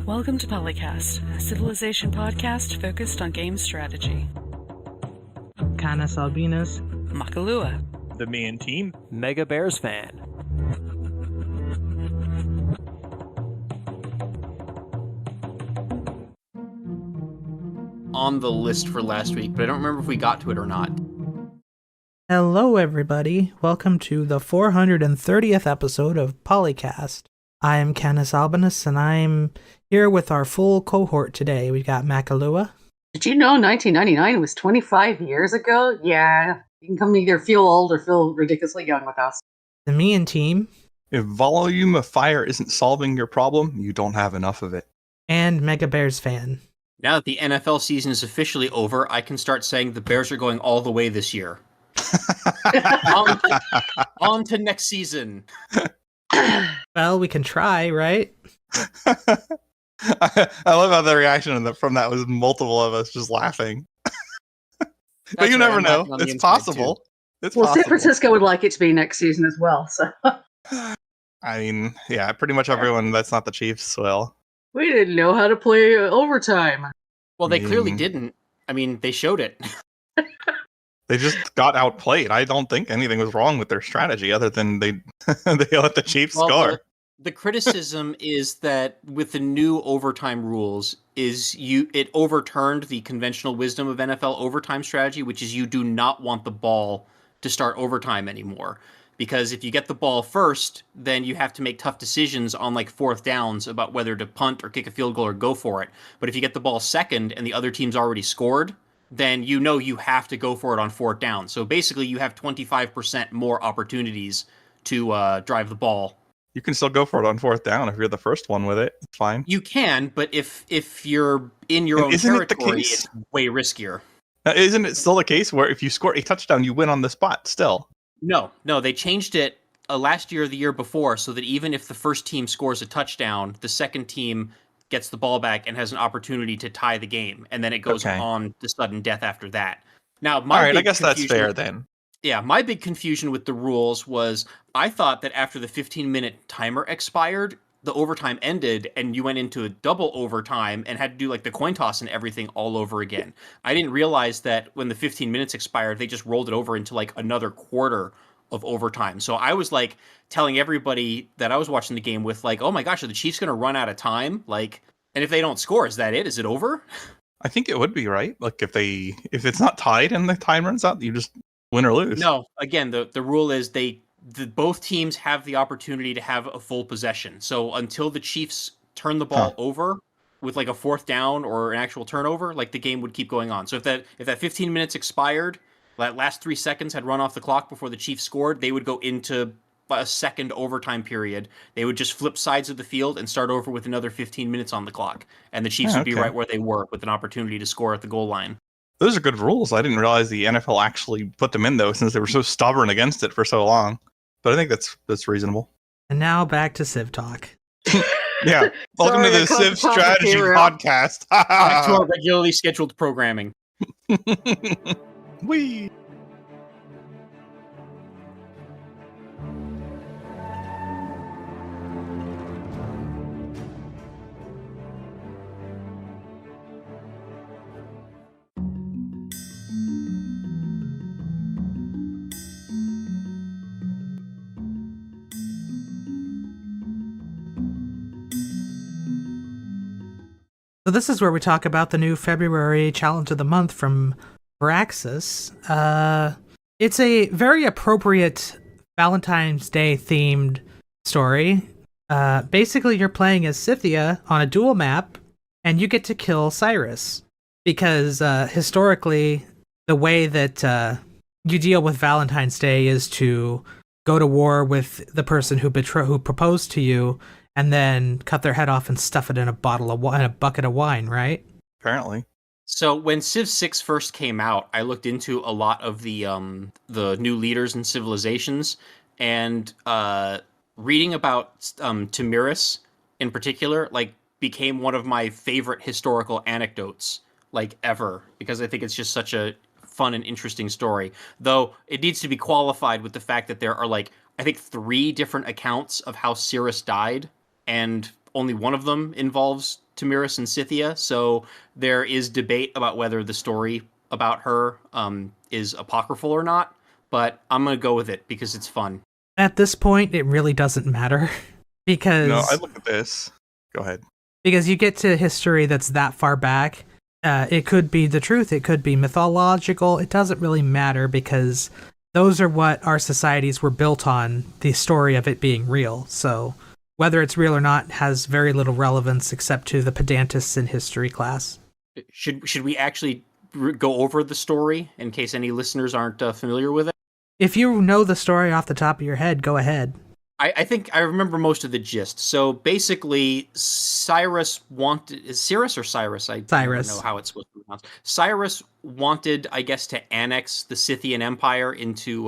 Welcome to PolyCast, a civilization podcast focused on game strategy. CanusAlbinus, Makahlua, TheMeInTeam, MegaBearsFan. On the list for last week, but I don't remember if we got to it or not. hello everybody. Welcome to the 430th episode of PolyCast. I am CanusAlbinus, and I'm here with our full cohort today. We've got Makahlua. Did you know 1999 was 25 years ago? Yeah, you can come either feel old or feel ridiculously young with us. TheMeInTeam. if volume of fire isn't solving your problem, you don't have enough of it. And MegaBearsFan. Now that the NFL season is officially over, I can start saying the Bears are going all the way this year. on to next season. Well, we can try, right? I love how the reaction from that was multiple of us just laughing. But you never know. It's possible. It's Well, possible. San Francisco would like it to be next season as well, so. I mean, yeah, pretty much everyone that's not the Chiefs will. We didn't know how to play overtime. Well, they clearly didn't. I mean, they showed it. They just got outplayed. I don't think anything was wrong with their strategy other than they let the Chiefs score. The criticism is that with the new overtime rules, it overturned the conventional wisdom of NFL overtime strategy, which is you do not want the ball to start overtime anymore. Because if you get the ball first, then you have to make tough decisions on like fourth downs about whether to punt or kick a field goal or go for it. But if you get the ball second and the other team's already scored, then you know you have to go for it on fourth down. So basically you have 25% more opportunities to drive the ball. You can still go for it on fourth down if you're the first one with it. It's fine. You can, but if you're in your own territory, it's way riskier. Isn't it still the case where if you score a touchdown, you win on the spot still? No, they changed it last year or the year before so that even if the first team scores a touchdown, the second team gets the ball back and has an opportunity to tie the game, and then it goes on to sudden death after that. Now, I guess that's fair then. Yeah, my big confusion with the rules was I thought that after the 15-minute timer expired, the overtime ended and you went into a double overtime and had to do like the coin toss and everything all over again. I didn't realize that when the 15 minutes expired, they just rolled it over into like another quarter of overtime. So I was like telling everybody that I was watching the game with like, oh my gosh, are the Chiefs going to run out of time? Like, and if they don't score, is that it? Is it over? I think it would be, right? Like if it's not tied and the time runs out, you just win or lose. No, again, the rule is both teams have the opportunity to have a full possession. So until the Chiefs turn the ball over with like a fourth down or an actual turnover, like the game would keep going on. So if that 15 minutes expired, that last 3 seconds had run off the clock before the Chiefs scored, they would go into a second overtime period. They would just flip sides of the field and start over with another 15 minutes on the clock. And the Chiefs would be right where they were with an opportunity to score at the goal line. Those are good rules. I didn't realize the NFL actually put them in, though, since they were so stubborn against it for so long. But I think that's reasonable. And now back to Civ Talk. Yeah. Welcome to the Civ Strategy Podcast. Back to our regularly scheduled programming. Whee! So this is where we talk about the new February Challenge of the Month from Braxis. It's a very appropriate Valentine's Day themed story. Basically, you're playing as Scythia on a dual map, and you get to kill Cyrus. Because historically, the way that you deal with Valentine's Day is to go to war with the person who proposed to you, and then cut their head off and stuff it in a bucket of wine, right? Apparently. So when Civ 6 first came out, I looked into a lot of the new leaders and civilizations, and reading about Tamiris in particular, like, became one of my favorite historical anecdotes, like, ever, because I think it's just such a fun and interesting story. Though it needs to be qualified with the fact that there are, like, I think 3 different accounts of how Cyrus died, and only one of them involves Tamiris and Scythia, so there is debate about whether the story about her is apocryphal or not, but I'm going to go with it because it's fun. At this point, it really doesn't matter because No, I look at this. Go ahead. Because you get to history that's that far back. It could be the truth, it could be mythological, it doesn't really matter because those are what our societies were built on, the story of it being real. So whether it's real or not has very little relevance except to the pedantists in history class. Should we actually go over the story in case any listeners aren't familiar with it? If you know the story off the top of your head, go ahead. I think I remember most of the gist. So basically, Cyrus wanted... Is Cyrus or Cyrus? Cyrus. Don't know how it's supposed to be pronounced. Cyrus wanted, I guess, to annex the Scythian Empire into,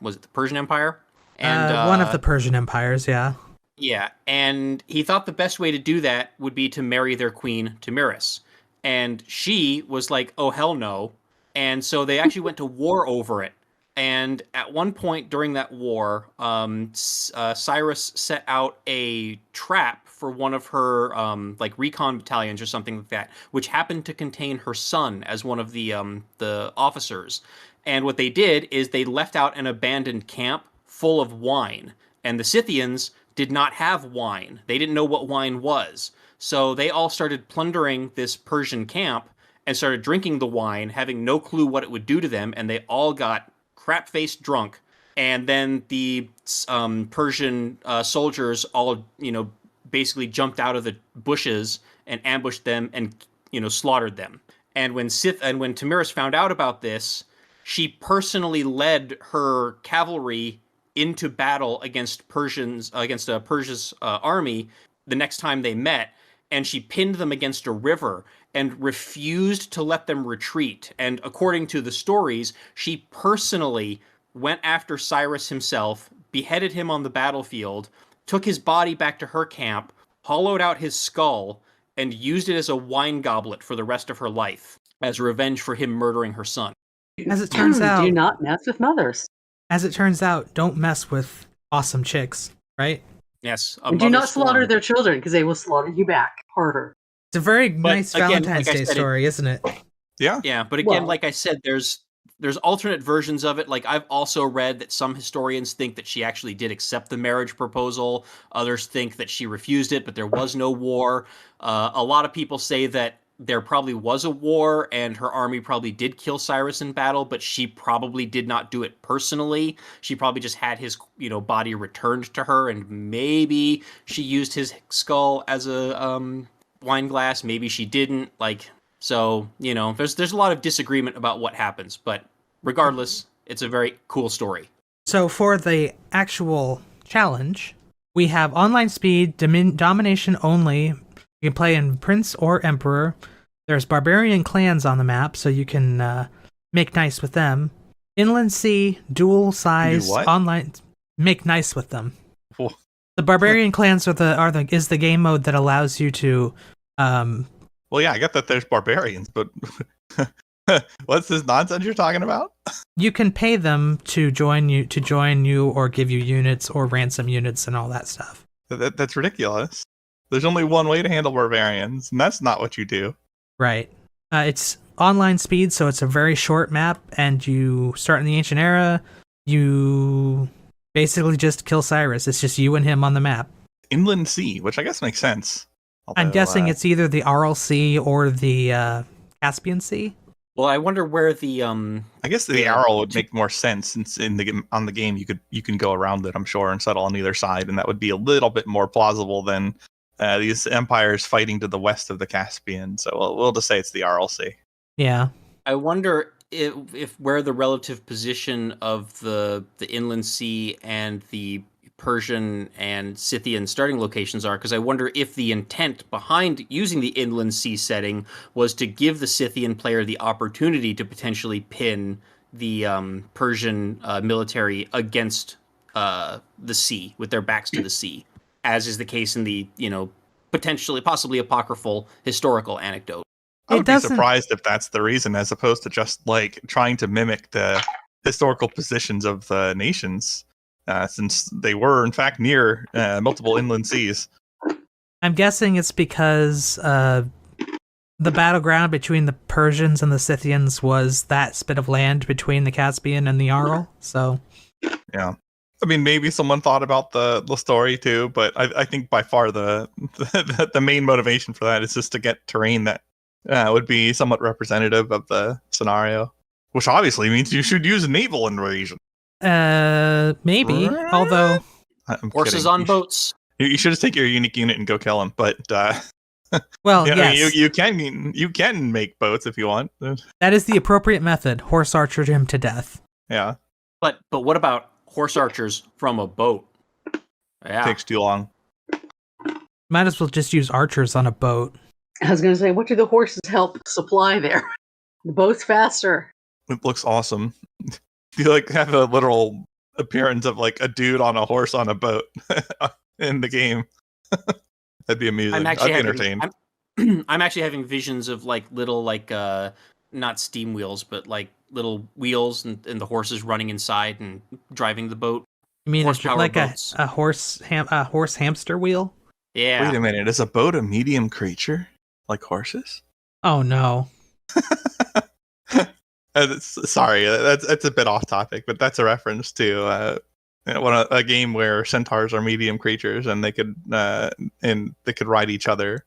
was it the Persian Empire? And one of the Persian empires, yeah. Yeah, and he thought the best way to do that would be to marry their queen, Tamiris. And she was like, oh, hell no. And so they actually went to war over it. And at one point during that war, Cyrus set out a trap for one of her like recon battalions or something like that, which happened to contain her son as one of the officers. And what they did is they left out an abandoned camp full of wine, and the Scythians did not have wine. They didn't know what wine was, so they all started plundering this Persian camp and started drinking the wine, having no clue what it would do to them, and they all got crap-faced drunk, and then the Persian soldiers all, basically jumped out of the bushes and ambushed them and, slaughtered them. And when Tamiris found out about this, she personally led her cavalry into battle against Persia's army the next time they met, and she pinned them against a river and refused to let them retreat. And according to the stories, she personally went after Cyrus himself, beheaded him on the battlefield, took his body back to her camp, hollowed out his skull, and used it as a wine goblet for the rest of her life as revenge for him murdering her son. As it turns out, do not mess with mothers. As it turns out, don't mess with awesome chicks, right? Yes. And do not slaughter their children because they will slaughter you back harder. It's a very nice again, Valentine's Day story, isn't it? Yeah. Yeah, but again, Well- like I said, there's alternate versions of it. Like, I've also read that some historians think that she actually did accept the marriage proposal. Others think that she refused it, but there was no war. A lot of people say that there probably was a war and her army probably did kill Cyrus in battle, but she probably did not do it personally. She probably just had his, body returned to her, and maybe she used his skull as a wine glass. Maybe she didn't. So, there's a lot of disagreement about what happens, but regardless, it's a very cool story. So for the actual challenge, we have online speed, domination only. You can play in Prince or Emperor. There's barbarian clans on the map, so you can make nice with them. Inland Sea, dual size, online. Make nice with them. Cool. The barbarian clans is the game mode that allows you to. Well, yeah, I get that there's barbarians, but what's this nonsense you're talking about? You can pay them to join you, or give you units or ransom units and all that stuff. That's ridiculous. There's only one way to handle barbarians, and that's not what you do. Right. It's online speed, so it's a very short map, and you start in the Ancient Era. You basically just kill Cyrus. It's just you and him on the map. Inland Sea, which I guess makes sense. I'm guessing it's either the Aral Sea or the Caspian Sea. Well, I wonder where the I guess the Aral would make more sense, since on the game you can go around it, I'm sure, and settle on either side, and that would be a little bit more plausible than these empires fighting to the west of the Caspian. So we'll just say it's the Aral Sea. Yeah. I wonder if where the relative position of the Inland Sea and the Persian and Scythian starting locations are, because I wonder if the intent behind using the Inland Sea setting was to give the Scythian player the opportunity to potentially pin the Persian military against the sea, with their backs to the sea, as is the case in the, possibly apocryphal historical anecdote. I would be surprised if that's the reason, as opposed to just trying to mimic the historical positions of the nations, since they were in fact near multiple inland seas. I'm guessing it's because the battleground between the Persians and the Scythians was that spit of land between the Caspian and the Aral. So, yeah. I mean, maybe someone thought about the story too, but I think by far the main motivation for that is just to get terrain that would be somewhat representative of the scenario, which obviously means you should use naval invasion. Maybe. Although I'm Horses kidding. on boats. You should just take your unique unit and go kill him. But well, you know, yes, you can make boats if you want. that is the appropriate method. Horse archer him to death. Yeah, But what about horse archers from a boat? Yeah. takes too long. Might as well just use archers on a boat. I was going to say, what do the horses help supply there? The boat's faster. It looks awesome. You like have a literal appearance of like a dude on a horse on a boat in the game. That'd be amusing. I'd be entertained. I'm actually having visions of like little like not steam wheels, but like little wheels and the horses running inside and driving the boat. You mean it's Horsepower like boats. a horse hamster wheel? Yeah. Wait a minute, is a boat a medium creature like horses? Oh no. Sorry, that's a bit off topic, but that's a reference to a game where centaurs are medium creatures and they could ride each other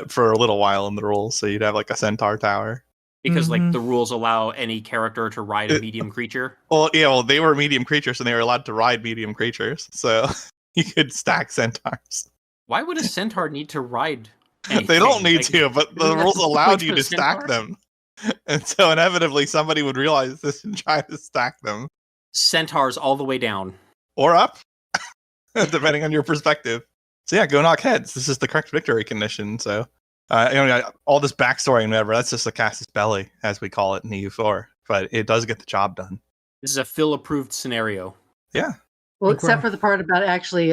for a little while in the rules. So you'd have like a centaur tower. Because Mhm. like the rules allow any character to ride a medium creature. Well, yeah, they were medium creatures and they were allowed to ride medium creatures, so you could stack centaurs. Why would a centaur need to ride? They don't need Like, to, but the isn't that rules the allowed point you of to a stack centaur? them. And so inevitably somebody would realize this and try to stack them. Centaurs all the way down. Or up, depending on your perspective. So yeah, go knock heads. This is the correct victory condition. So all this backstory and whatever, that's just a casus belli, as we call it in EU4. But it does get the job done. This is a Phil-approved scenario. Yeah. Well, except for the part about actually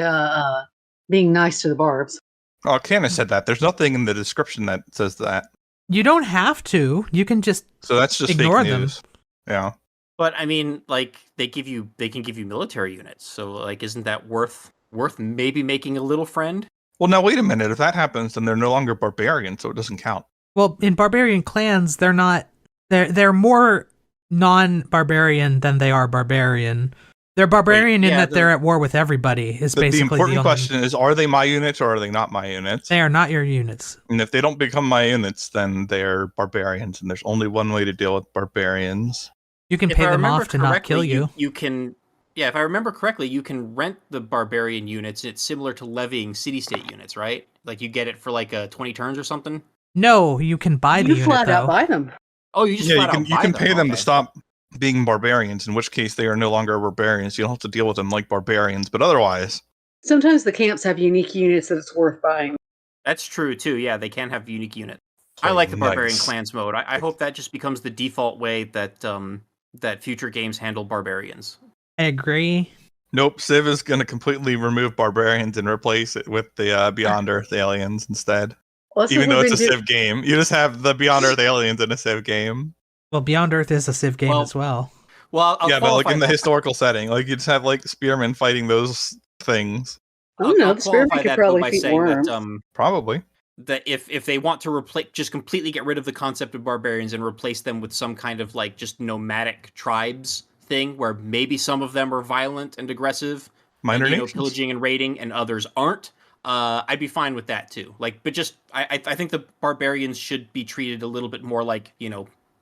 being nice to the barbs. Oh, Canus said that. There's nothing in the description that says that. You don't have to. You can just So that's just ignore fake them. news. Yeah. But I mean, like they can give you military units. So like, isn't that worth maybe making a little friend? Well, now wait a minute. If that happens, then they're no longer barbarian, so it doesn't count. Well, in barbarian clans, they're not. They're more non-barbarian than they are barbarian. They're barbarian in yeah, that they're at war with everybody. Is The basically important the only. question is: are they my units or are they not my units? They are not your units. And if they don't become my units, then they're barbarians, and there's only one way to deal with barbarians. You can If pay I them remember off to not kill correctly, you. You can. Yeah, if I remember correctly, you can rent the barbarian units. It's similar to levying city-state units, right? Like you get it for like 20 turns or something. No, you can buy the You unit flat though. out buy them. Oh, you just Yeah, flat out you buy can pay them to okay. stop being barbarians, in which case they are no longer barbarians. You don't have to deal with them like barbarians, but otherwise, Sometimes the camps have unique units that it's worth buying. That's true too. Yeah, they can have unique units. I like the barbarian Nice. clans mode. I hope that just becomes the default way that that future games handle barbarians. I agree. Nope, Civ is going to completely remove barbarians and replace it with the Beyond Earth aliens instead. Well, that's Even what though we've it's a been Civ game, you just have the Beyond Earth aliens in a Civ game. Well, Beyond Earth is a Civ game Well, as well. Well, I'll Yeah, but like qualify in the that. historical setting, like you just have like spearmen fighting those things. Oh no, I'll the spearman qualify could that, probably by feed saying worms. that Probably. that if they want to replace, just completely get rid of the concept of barbarians and replace them with some kind of like just nomadic tribes thing, where maybe some of them are violent and aggressive, Minor and, nations. pillaging and raiding, and others aren't. I'd be fine with that too. Like, but just I think the barbarians should be treated a little bit more like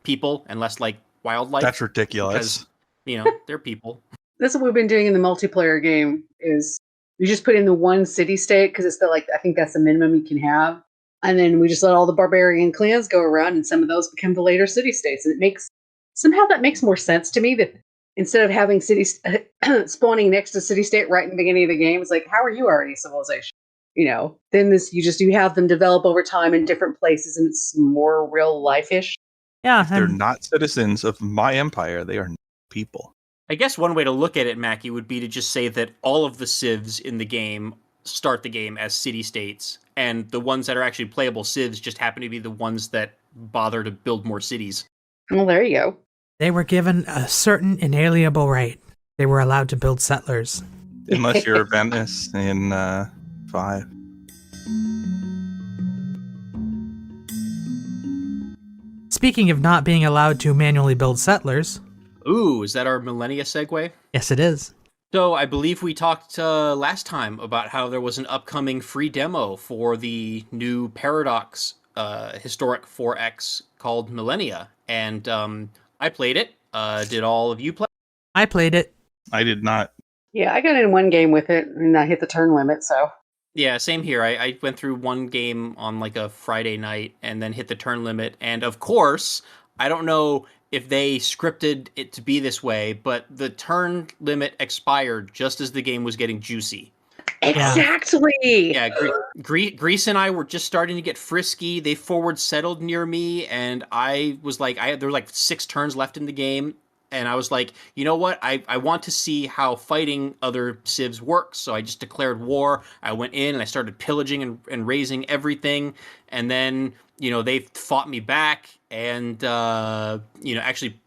people and less like wildlife. That's ridiculous. Because they're people. That's what we've been doing in the multiplayer game. Is you just put in the one city state because it's I think that's the minimum you can have, and then we just let all the barbarian clans go around, and some of those become the later city states. And that makes more sense to me that instead of having cities spawning next to city state right in the beginning of the game, it's like, how are you already a civilization? Then you have them develop over time in different places, and it's more real life-ish. Yeah, They're and not citizens of my empire. They are people. I guess one way to look at it, Mackie, would be to just say that all of the civs in the game start the game as city-states, and the ones that are actually playable civs just happen to be the ones that bother to build more cities. Well, there you go. they were given a certain inalienable right. They were allowed to build settlers. Unless you're Venice in 5. Speaking of not being allowed to manually build settlers, Ooh, is that our Millenia segue? yes, it is. So I believe we talked last time about how there was an upcoming free demo for the new Paradox historic 4X called Millenia, and I played it. Did all of you play? I played it. I did not. Yeah, I got in one game with it, and I hit the turn limit, so. Yeah, same here. I went through one game on like a Friday night and then hit the turn limit. And of course, I don't know if they scripted it to be this way, but the turn limit expired just as the game was getting juicy. Exactly! Yeah, Grease and I were just starting to get frisky. They forward settled near me, and I was like, there were like 6 turns left in the game. And I was like, you know what? I want to see how fighting other civs works. So I just declared war. I went in and I started pillaging and razing everything. And then, they fought me back and, actually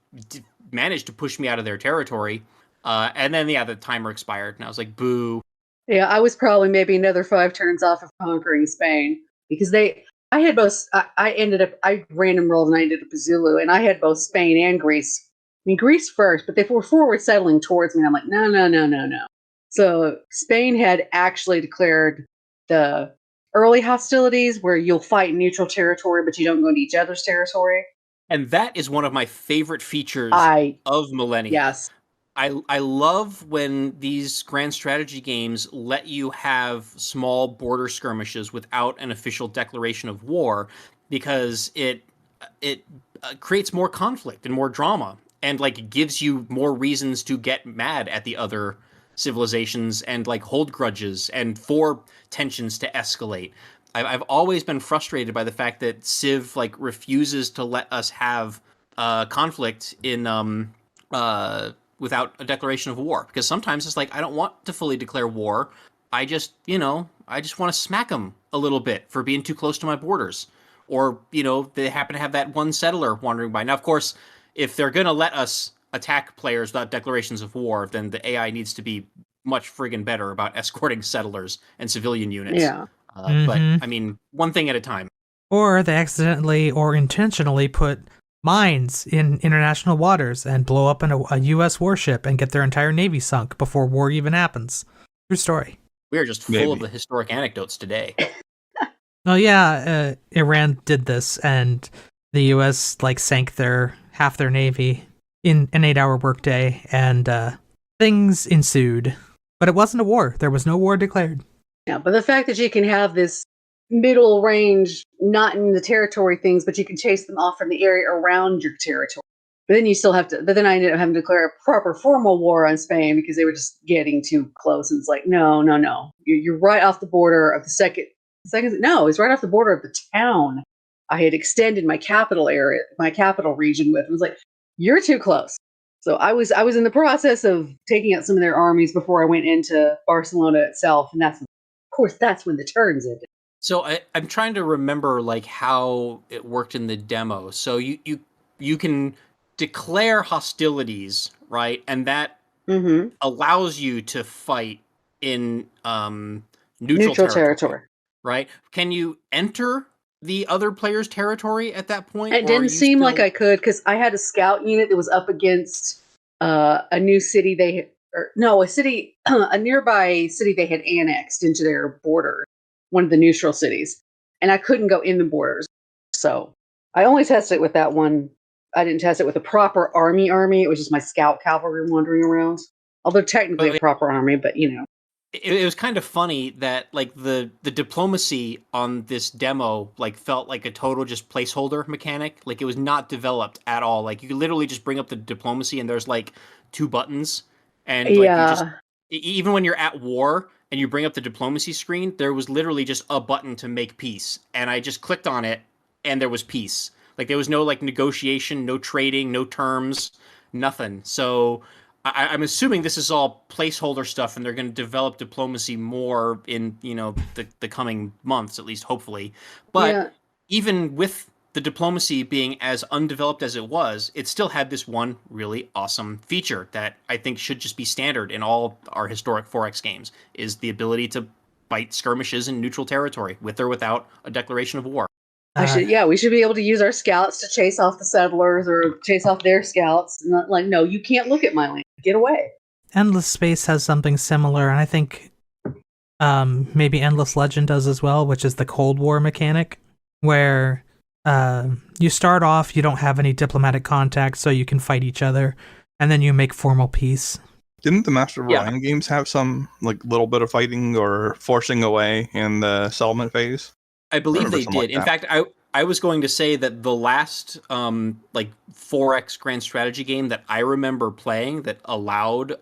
managed to push me out of their territory. And then, the timer expired. And I was like, boo. Yeah, I was probably maybe another 5 turns off of conquering Spain. Because I had both, I random rolled and I ended up a Zulu. And I had both Spain and Greece. I mean, Greece first, but they were forward settling towards me. And I'm like, no. So Spain had actually declared the early hostilities where you'll fight in neutral territory, but you don't go into each other's territory. And that is one of my favorite features of Millenia. Yes. I love when these grand strategy games let you have small border skirmishes without an official declaration of war, because it creates more conflict and more drama. And gives you more reasons to get mad at the other civilizations and hold grudges and for tensions to escalate. I've always been frustrated by the fact that Civ refuses to let us have conflict in without a declaration of war, because sometimes it's I don't want to fully declare war. I just want to smack them a little bit for being too close to my borders, or they happen to have that one settler wandering by. Now, of course, if they're going to let us attack players without declarations of war, then the AI needs to be much friggin' better about escorting settlers and civilian units. Yeah. But, I mean, one thing at a time. Or they accidentally or intentionally put mines in international waters and blow up a U.S. warship and get their entire navy sunk before war even happens. True story. We are just full of the historic anecdotes today. Oh, yeah, Iran did this, and the U.S. sank half their navy in an 8-hour workday, and things ensued. But it wasn't a war. There was no war declared. Yeah, but the fact that you can have this middle range, not in the territory things, but you can chase them off from the area around your territory. But then you still have to. But then I ended up having to declare a proper formal war on Spain because they were just getting too close. And it's like, no. You're right off the border of the second. No, it's right off the border of the town I had extended my capital area, my capital region with. It was like, you're too close. So I was in the process of taking out some of their armies before I went into Barcelona itself, and that's when the turns ended. So I'm trying to remember how it worked in the demo. So you can declare hostilities, right? And that allows you to fight in neutral territory, right? Can you enter the other player's territory at that point? It didn't seem like I could, because I had a scout unit that was up against a new city a nearby city they had annexed into their border, one of the neutral cities, and I couldn't go in the borders. So I only tested it with that one. I didn't test it with a proper army. It was just my scout cavalry wandering around. Although technically a proper army, but It was kind of funny that the diplomacy on this demo felt like a total just placeholder mechanic. It was not developed at all. You could literally just bring up the diplomacy and there's 2 buttons, and you just, even when you're at war and you bring up the diplomacy screen, there was literally just a button to make peace, and I just clicked on it and there was peace. There was no negotiation, no trading, no terms, nothing. So I'm assuming this is all placeholder stuff, and they're going to develop diplomacy more in the coming months, at least hopefully. But even with the diplomacy being as undeveloped as it was, it still had this one really awesome feature that I think should just be standard in all our historic 4X games, is the ability to fight skirmishes in neutral territory, with or without a declaration of war. We should be able to use our scouts to chase off the settlers or chase off their scouts. Not like, no, you can't look at my land. Get away. Endless Space has something similar, and I think maybe Endless Legend does as well, which is the Cold War mechanic, where you start off, you don't have any diplomatic contact, so you can fight each other, and then you make formal peace. Didn't the Master of Orion games have some like little bit of fighting or forcing away in the settlement phase? I believe they did. In fact, I was going to say that the last 4X grand strategy game that I remember playing that allowed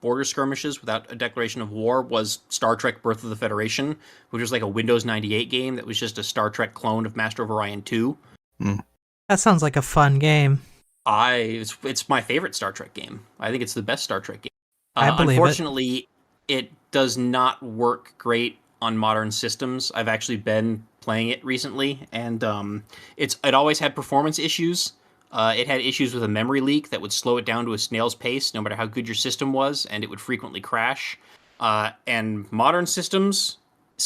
border skirmishes without a declaration of war was Star Trek Birth of the Federation, which was like a Windows 98 game that was just a Star Trek clone of Master of Orion 2. That sounds like a fun game. It's my favorite Star Trek game. I think it's the best Star Trek game. I believe unfortunately, it does not work great on modern systems. I've actually been playing it recently, and it always had performance issues. It had issues with a memory leak that would slow it down to a snail's pace, no matter how good your system was, and it would frequently crash. And modern systems,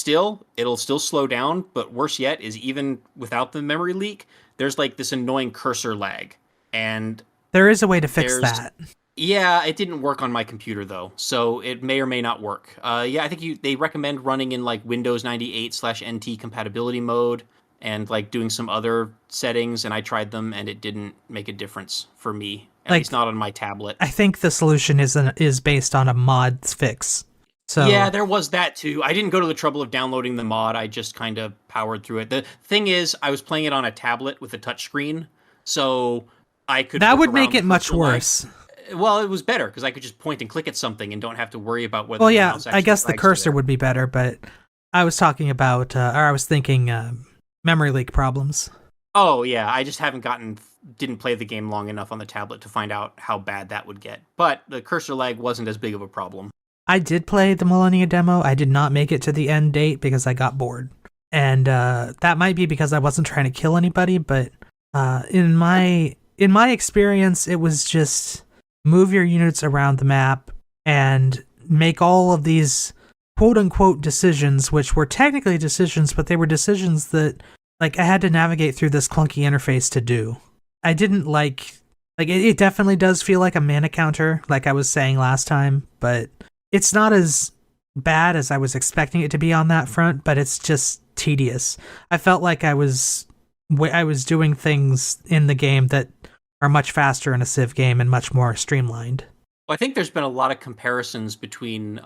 it'll still slow down, but worse yet is even without the memory leak, there's like this annoying cursor lag. And there is a way to fix that. Yeah, it didn't work on my computer though, so it may or may not work. I think they recommend running in like Windows 98/NT compatibility mode and like doing some other settings, and I tried them and it didn't make a difference for me. At least not on my tablet. I think the solution is based on a mod's fix. So yeah, there was that too. I didn't go to the trouble of downloading the mod. I just kind of powered through it. The thing is, I was playing it on a tablet with a touchscreen, so I could. That would make it much worse. Well, it was better because I could just point and click at something and don't have to worry about whether. Well, yeah, I guess the cursor would be better, but I was talking about, or I was thinking memory leak problems. Oh yeah, I just didn't play the game long enough on the tablet to find out how bad that would get. But the cursor lag wasn't as big of a problem. I did play the Millenia Demo. I did not make it to the end date because I got bored, and that might be because I wasn't trying to kill anybody. But in my experience, it was just move your units around the map and make all of these quote-unquote decisions, which were technically decisions, but they were decisions that I had to navigate through this clunky interface to do. I didn't it definitely does feel like a mana counter, like I was saying last time, but it's not as bad as I was expecting it to be on that front, but it's just tedious. I felt like I was doing things in the game that are much faster in a Civ game and much more streamlined. Well, I think there's been a lot of comparisons between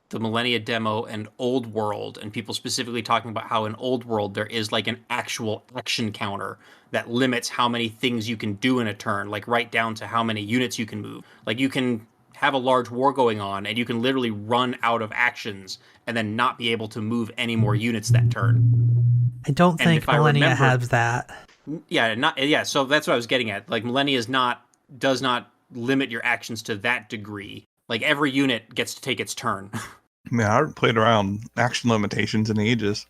the Millenia Demo and Old World, and people specifically talking about how in Old World there is like an actual action counter that limits how many things you can do in a turn, like right down to how many units you can move. Like you can have a large war going on and you can literally run out of actions and then not be able to move any more units that turn. I don't think Millenia has that. Yeah, so that's what I was getting at. Like Millenia does not limit your actions to that degree. Like every unit gets to take its turn. Man, I haven't played around action limitations in ages.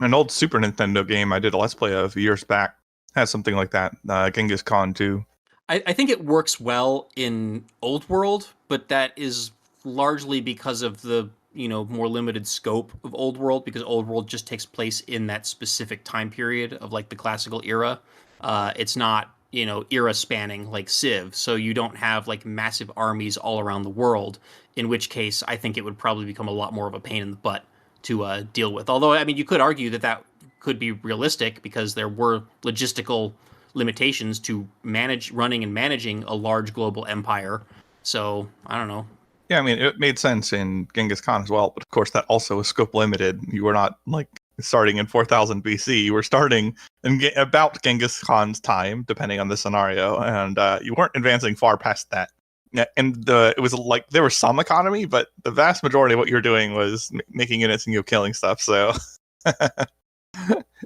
An old Super Nintendo game I did a Let's Play of years back has something like that. Genghis Khan 2. I think it works well in Old World, but that is largely because of the more limited scope of Old World, because Old World just takes place in that specific time period of like the classical era. It's not era spanning like Civ, so you don't have like massive armies all around the world, in which case I think it would probably become a lot more of a pain in the butt to deal with. Although, I mean, you could argue that could be realistic because there were logistical limitations to running and managing a large global empire. So, I don't know. Yeah, I mean, it made sense in Genghis Khan as well, but of course that also was scope limited. You were not like starting in 4000 BC. You were starting in about Genghis Khan's time, depending on the scenario, and you weren't advancing far past that. Yeah, and it was like there was some economy, but the vast majority of what you were doing was making units and killing stuff. So,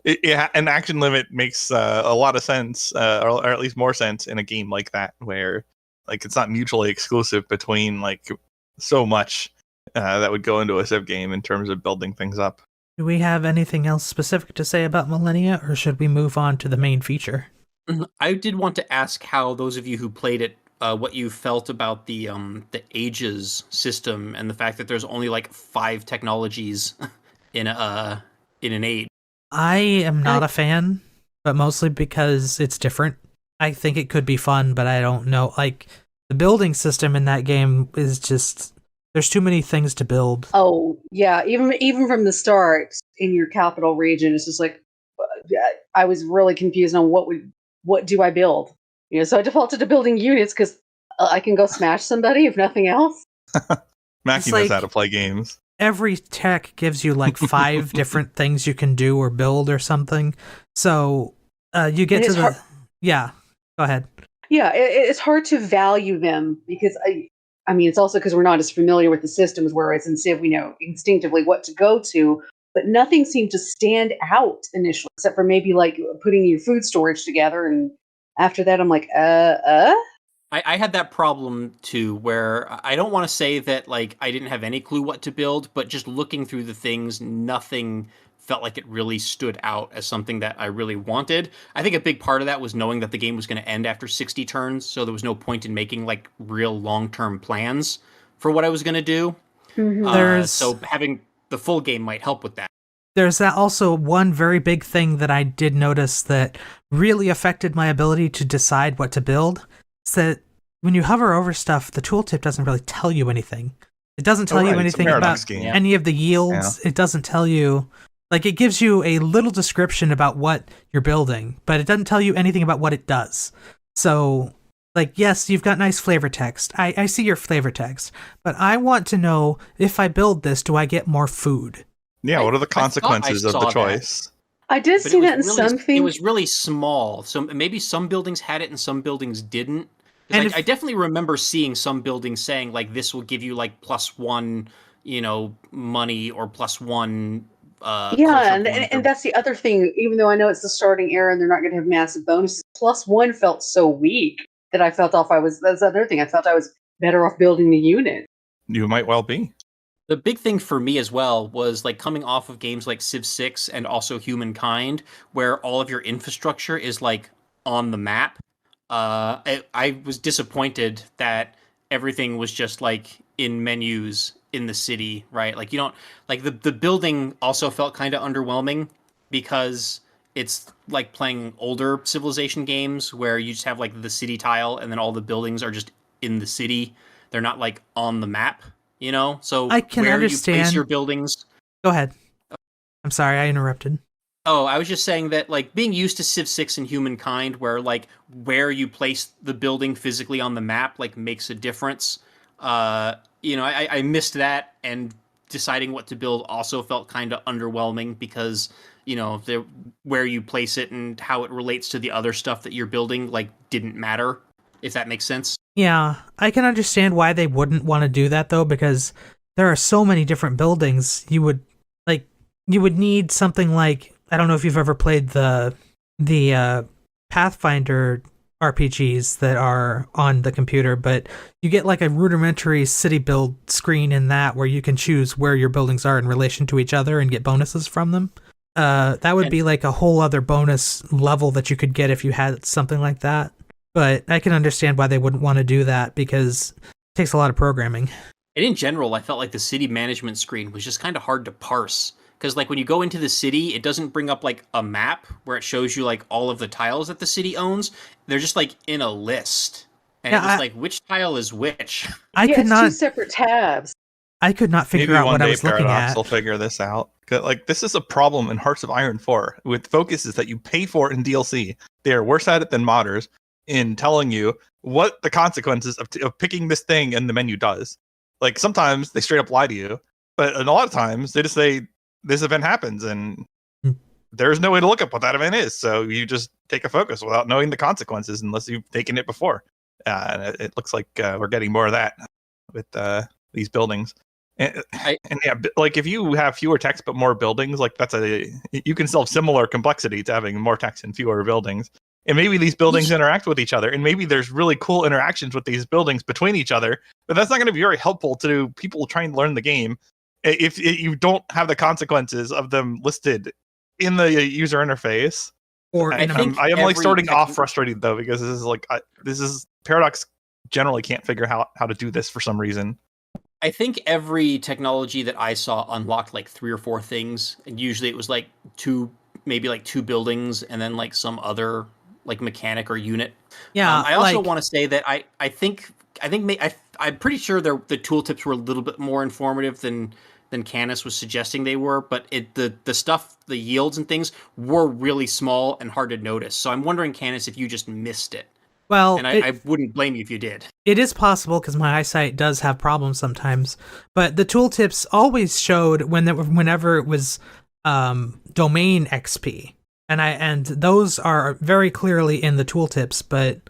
an action limit makes a lot of sense, or at least more sense in a game like that, where like it's not mutually exclusive between like so much that would go into a Civ game in terms of building things up. Do we have anything else specific to say about Millenia, or should we move on to the main feature? I did want to ask how those of you who played it what you felt about the ages system and the fact that there's only like 5 technologies in an age. I am not I- a fan, but mostly because it's different. I think it could be fun, but I don't know. Like, the building system in that game is just, there's too many things to build. Oh yeah, even from the start in your capital region, it's just like I was really confused on what do I build. So I defaulted to building units because I can go smash somebody if nothing else. Mackie It's knows how like- to play games. Every tech gives you like 5 different things you can do or build or something. So you get And to it's the... hard- Yeah, go ahead. Yeah, it's hard to value them because I mean, it's also because we're not as familiar with the systems, whereas in Civ we know instinctively what to go to, but nothing seemed to stand out initially, except for maybe like putting your food storage together. And after that, I'm like, I had that problem too, where I don't want to say that like I didn't have any clue what to build, but just looking through the things, nothing felt like it really stood out as something that I really wanted. I think a big part of that was knowing that the game was going to end after 60 turns, so there was no point in making like real long-term plans for what I was going to do. There's- So having the full game might help with that. There's that also one very big thing that I did notice that really affected my ability to decide what to build. Is that when you hover over stuff, the tooltip doesn't really tell you anything. It doesn't tell you right, it's a anything paradox about game. Yeah. any of the yields. It doesn't tell you... Like, it gives you a little description about what you're building, but it doesn't tell you anything about what it does. So, like, yes, you've got nice flavor text. I see your flavor text, but I want to know, if I build this, do I get more food? Yeah, what are the I thought I consequences of saw the that. choice? I did But see it was that in really, some things. It was really small. So maybe some buildings had it and some buildings didn't. 'Cause And if- I definitely remember seeing some buildings saying like this will give you like +1, money or +1. Yeah, culture and, points and, or- and that's the other thing. Even though I know it's the starting era and they're not going to have massive bonuses, +1 felt so weak that I felt off. That's the other thing. I felt I was better off building the unit. You might well be. The big thing for me as well was like coming off of games like Civ 6 and also Humankind, where all of your infrastructure is like on the map. I was disappointed that everything was just like in menus in the city, right? Like you don't like the building also felt kind of underwhelming because it's like playing older Civilization games where you just have like the city tile and then all the buildings are just in the city. They're not like on the map, So I can where you understand. place your buildings. Go ahead. I'm sorry, I interrupted. Oh, I was just saying that, like, being used to Civ 6 and Humankind, where, like, where you place the building physically on the map, like, makes a difference. I missed that, and deciding what to build also felt kind of underwhelming because, where you place it and how it relates to the other stuff that you're building, like, didn't matter, if that makes sense. Yeah, I can understand why they wouldn't want to do that, though, because there are so many different buildings. You would need something like... I don't know if you've ever played the Pathfinder RPGs that are on the computer, but you get like a rudimentary city build screen in that where you can choose where your buildings are in relation to each other and get bonuses from them. That would be like a whole other bonus level that you could get if you had something like that. But I can understand why they wouldn't want to do that because it takes a lot of programming. And in general, I felt like the city management screen was just kind of hard to parse. Because, like, when you go into the city, it doesn't bring up, like, a map where it shows you, like, all of the tiles that the city owns. They're just, like, in a list. And Yeah, it was like, which tile is which? It's 2 separate tabs. I could not figure Maybe out one what I day was looking Paradox at. will figure this out. 'Cause, like, this is a problem in Hearts of Iron 4 with focuses that you pay for in DLC. They are worse at it than modders in telling you what the consequences of picking this thing in the menu does. Like, sometimes they straight up lie to you, but a lot of times they just say, this event happens, and there's no way to look up what that event is. So you just take a focus without knowing the consequences unless you've taken it before. And it looks like we're getting more of that with these buildings. And yeah, like if you have fewer text but more buildings, like you can solve similar complexity to having more text and fewer buildings. And maybe these buildings interact with each other, and maybe there's really cool interactions with these buildings between each other. But that's not going to be very helpful to people trying to learn the game if you don't have the consequences of them listed in the user interface. Or I am like starting off frustrated though, because this is Paradox generally can't figure out how to do this for some reason. I think every technology that I saw unlocked like 3 or 4 things, and usually it was like maybe like 2 buildings, and then like some other like mechanic or unit. Yeah, I also like- want to say that I'm pretty sure the tooltips were a little bit more informative than Canus was suggesting they were, but the stuff, the yields and things were really small and hard to notice. So I'm wondering, Canus, if you just missed it. Well, And I wouldn't blame you if you did. it is possible because my eyesight does have problems sometimes. But the tooltips always showed whenever it was domain XP, and those are very clearly in the tooltips. But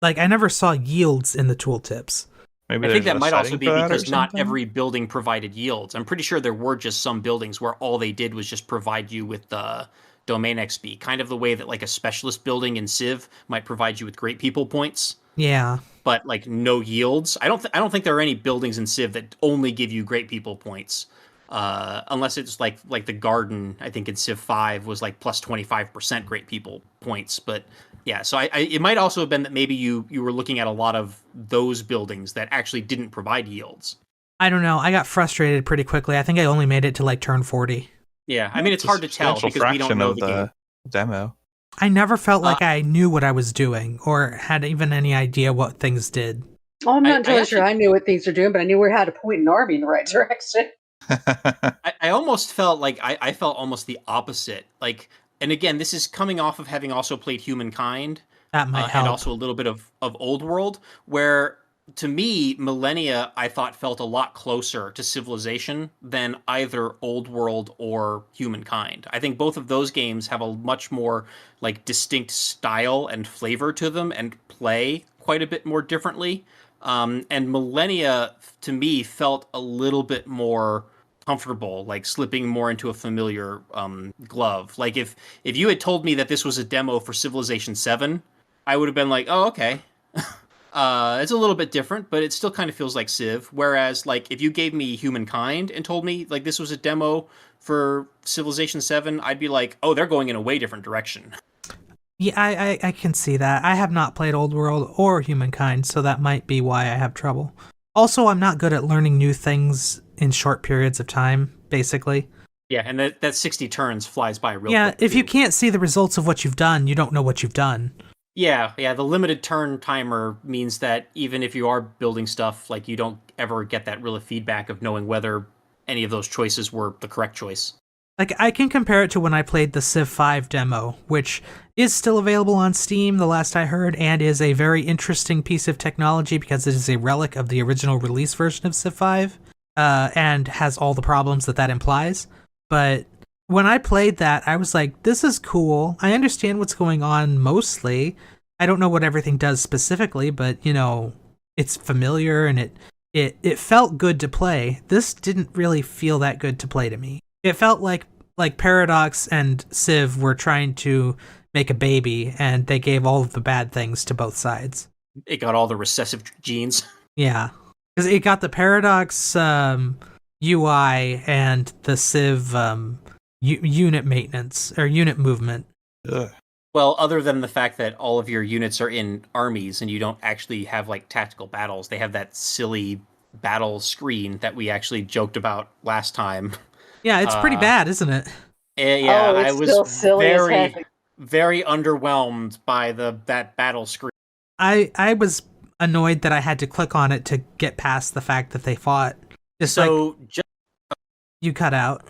like I never saw yields in the tooltips. Maybe I think there's that a might also setting be for that or because not something? every building provided yields. I'm pretty sure there were just some buildings where all they did was just provide you with the domain XP, kind of the way that like a specialist building in Civ might provide you with great people points, Yeah. but like no yields. I don't think there are any buildings in Civ that only give you great people points, unless it's like the garden. I think in Civ 5 was like plus 25% great people points, but. Yeah, so it might also have been that maybe you were looking at a lot of those buildings that actually didn't provide yields. I don't know. I got frustrated pretty quickly. I think I only made it to like turn 40. Yeah, I mean, it's hard to tell Substantial because we don't fraction know of the game. demo. I never felt like I knew what I was doing or had even any idea what things did. Oh, I'm I not entirely sure actually- I knew what things were doing, but I knew how to point an army in the right direction. I almost felt like I felt almost the opposite. Like, and again, this is coming off of having also played Humankind. That might help. And also a little bit of Old World, where to me, Millenia, I thought felt a lot closer to Civilization than either Old World or Humankind. I think both of those games have a much more like distinct style and flavor to them and play quite a bit more differently. And Millenia, to me, felt a little bit more comfortable, like slipping more into a familiar glove. Like if you had told me that this was a demo for Civilization 7, I would have been like, oh, okay. It's a little bit different, but it still kind of feels like Civ. Whereas, like, if you gave me Humankind and told me, like, this was a demo for Civilization 7, I'd be like, oh, they're going in a way different direction. Yeah, I can see that. I have not played Old World or Humankind, so that might be why I have trouble. Also, I'm not good at learning new things in short periods of time, basically. Yeah, and that 60 turns flies by real quick. Yeah, if too. you can't see the results of what you've done, you don't know what you've done. Yeah, the limited turn timer means that even if you are building stuff, like, you don't ever get that real feedback of knowing whether any of those choices were the correct choice. Like, I can compare it to when I played the Civ 5 demo, which is still available on Steam, the last I heard, and is a very interesting piece of technology because it is a relic of the original release version of Civ 5, and has all the problems that implies. But when I played that, I was like, this is cool. I understand what's going on mostly. I don't know what everything does specifically, but, you know, it's familiar and it felt good to play. This didn't really feel that good to play to me. It felt like Paradox and Civ were trying to make a baby, and they gave all of the bad things to both sides. It got all the recessive genes. Yeah, because it got the Paradox UI and the Civ unit maintenance or unit movement. Ugh. Well, other than the fact that all of your units are in armies and you don't actually have like tactical battles, they have that silly battle screen that we actually joked about last time. Yeah, it's pretty bad, isn't it? Yeah, Oh, it's I was still silly as heck. very underwhelmed by that battle screen. I was annoyed that I had to click on it to get past the fact that they fought. Just like you cut out.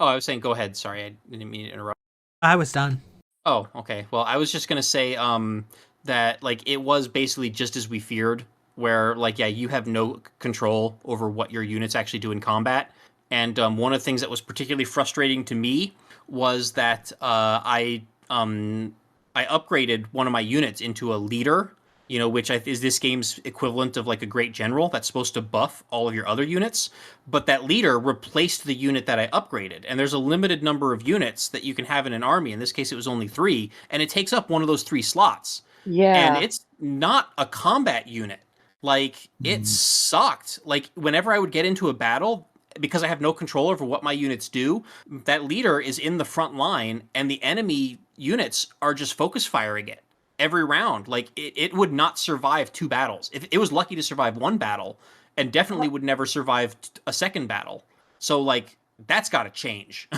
Oh, I was saying, go ahead. Sorry, I didn't mean to interrupt. I was done. Oh, okay. Well, I was just gonna say that like it was basically just as we feared, where like you have no control over what your units actually do in combat. And one of the things that was particularly frustrating to me was that I upgraded one of my units into a leader, you know, which is this game's equivalent of like a great general that's supposed to buff all of your other units. But that leader replaced the unit that I upgraded. And there's a limited number of units that you can have in an army. In this case, it was only 3. And it takes up one of those 3 slots. Yeah. And it's not a combat unit. Like, it sucked. Like, whenever I would get into a battle, because I have no control over what my units do, that leader is in the front line, and the enemy units are just focus firing it. every round. Like it would not survive 2 battles. If it was lucky to survive 1 battle, and definitely would never survive a second battle. So like that's got to change.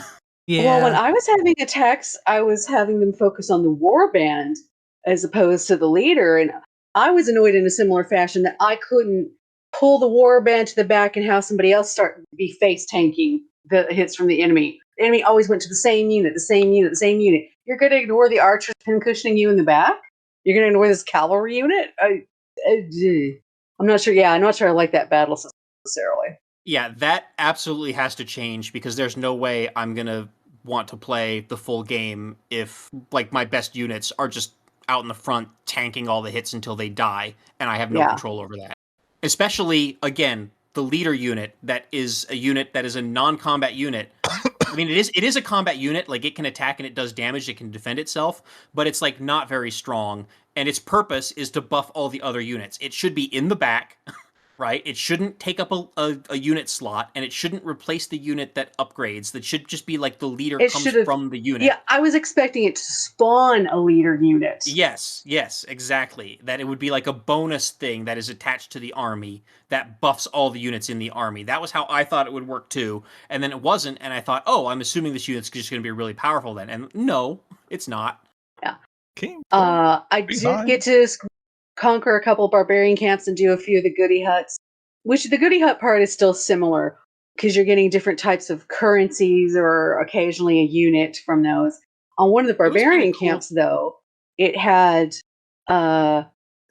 Yeah. Well, when I was having attacks, I was having them focus on the warband as opposed to the leader, and I was annoyed in a similar fashion that I couldn't pull the warband to the back and have somebody else start to be face tanking the hits from the enemy. The enemy always went to the same unit, the same unit, the same unit. You're going to ignore the archers pincushioning you in the back? You're going to ignore this cavalry unit? I'm not sure. Yeah, I'm not sure I like that battle system necessarily. Yeah, that absolutely has to change because there's no way I'm going to want to play the full game if like my best units are just out in the front tanking all the hits until they die and I have no control over that. Especially, again, the leader unit that is a unit that is a non-combat unit. I mean, it is a combat unit. Like, it can attack and it does damage. It can defend itself. But it's, like, not very strong. And its purpose is to buff all the other units. It should be in the back, right? It shouldn't take up a unit slot. And it shouldn't replace the unit that upgrades. That should just be, like, the leader comes from the unit. Yeah, I was expecting it to spawn a leader unit. Yes, exactly. That it would be like a bonus thing that is attached to the army that buffs all the units in the army. That was how I thought it would work too. And then it wasn't, and I thought, oh, I'm assuming this unit's just going to be really powerful then. And no, it's not. Yeah. Okay. I did get to conquer a couple barbarian camps and do a few of the goody huts, which the goody hut part is still similar because you're getting different types of currencies or occasionally a unit from those. On one of the barbarian camps, though, it had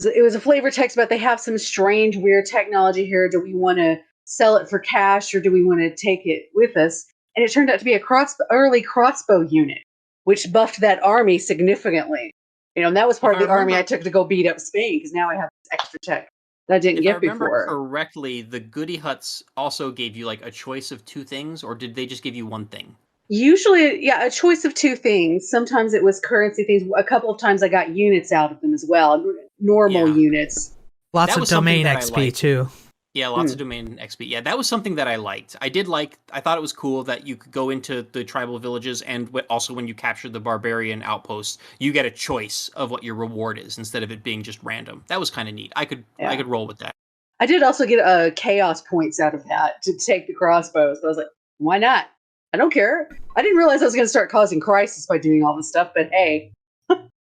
it was a flavor text about they have some strange, weird technology here. Do we want to sell it for cash or do we want to take it with us? And it turned out to be a early crossbow unit, which buffed that army significantly. You know, and that was part of the army I took to go beat up Spain because now I have this extra tech that I didn't get before. If I remember correctly, the goody huts also gave you like a choice of 2 things, or did they just give you 1 thing? Usually, yeah, a choice of 2 things. Sometimes it was currency things. A couple of times I got units out of them as well. Normal units. Lots of domain XP too. Yeah, lots of domain XP. Yeah, that was something that I liked. I thought it was cool that you could go into the tribal villages, and also when you capture the barbarian outposts, you get a choice of what your reward is instead of it being just random. That was kind of neat. I could roll with that. I did also get chaos points out of that to take the crossbows, but I was like, why not? I don't care. I didn't realize I was going to start causing crisis by doing all this stuff, but hey.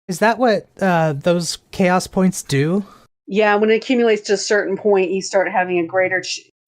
Is that what those chaos points do? Yeah, when it accumulates to a certain point, you start having a greater...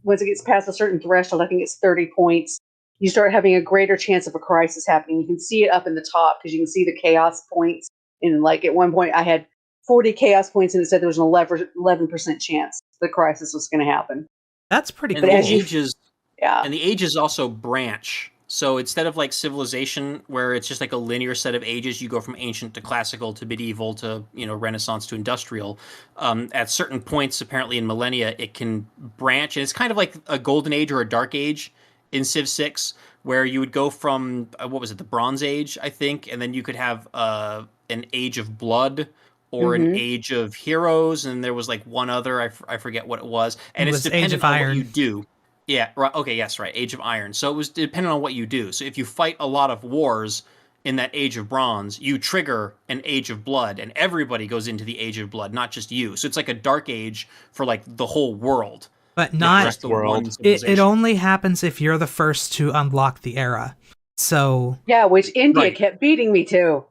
once it gets past a certain threshold, I think it's 30 points, you start having a greater chance of a crisis happening. You can see it up in the top because you can see the chaos points. And like at one point, I had 40 chaos points and it said there was an 11% chance the crisis was going to happen. That's pretty cool. And the ages also branch. So instead of like Civilization, where it's just like a linear set of ages, you go from ancient to classical to medieval to, Renaissance to industrial. At certain points, apparently in millennia, it can branch. And it's kind of like a golden age or a dark age in Civ 6, where you would go from, the Bronze Age, I think, and then you could have an Age of Blood or an Age of Heroes, and there was like one other, I forget what it was. And it's dependent on what you do. Yeah, right. Okay, yes, right. Age of Iron. So it was depending on what you do. So if you fight a lot of wars in that Age of Bronze, you trigger an Age of Blood, and everybody goes into the Age of Blood, not just you. So it's like a dark age for like the whole world. But not the world. It only happens if you're the first to unlock the era. So yeah, which India kept beating me to.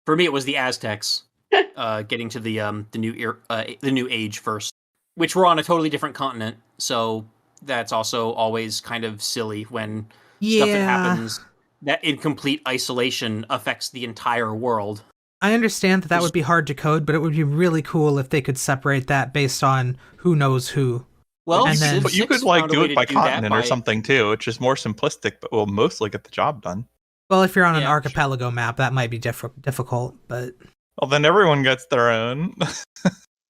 For me, it was the Aztecs getting to the new age first, which were on a totally different continent. So that's also always kind of silly when stuff that happens that in complete isolation affects the entire world. I understand that would be hard to code, but it would be really cool if they could separate that based on who knows who. Well, but you could like do it by continent or something too, which is more simplistic, but will mostly get the job done. Well, if you're on an archipelago map, that might be difficult, but... Well, then everyone gets their own.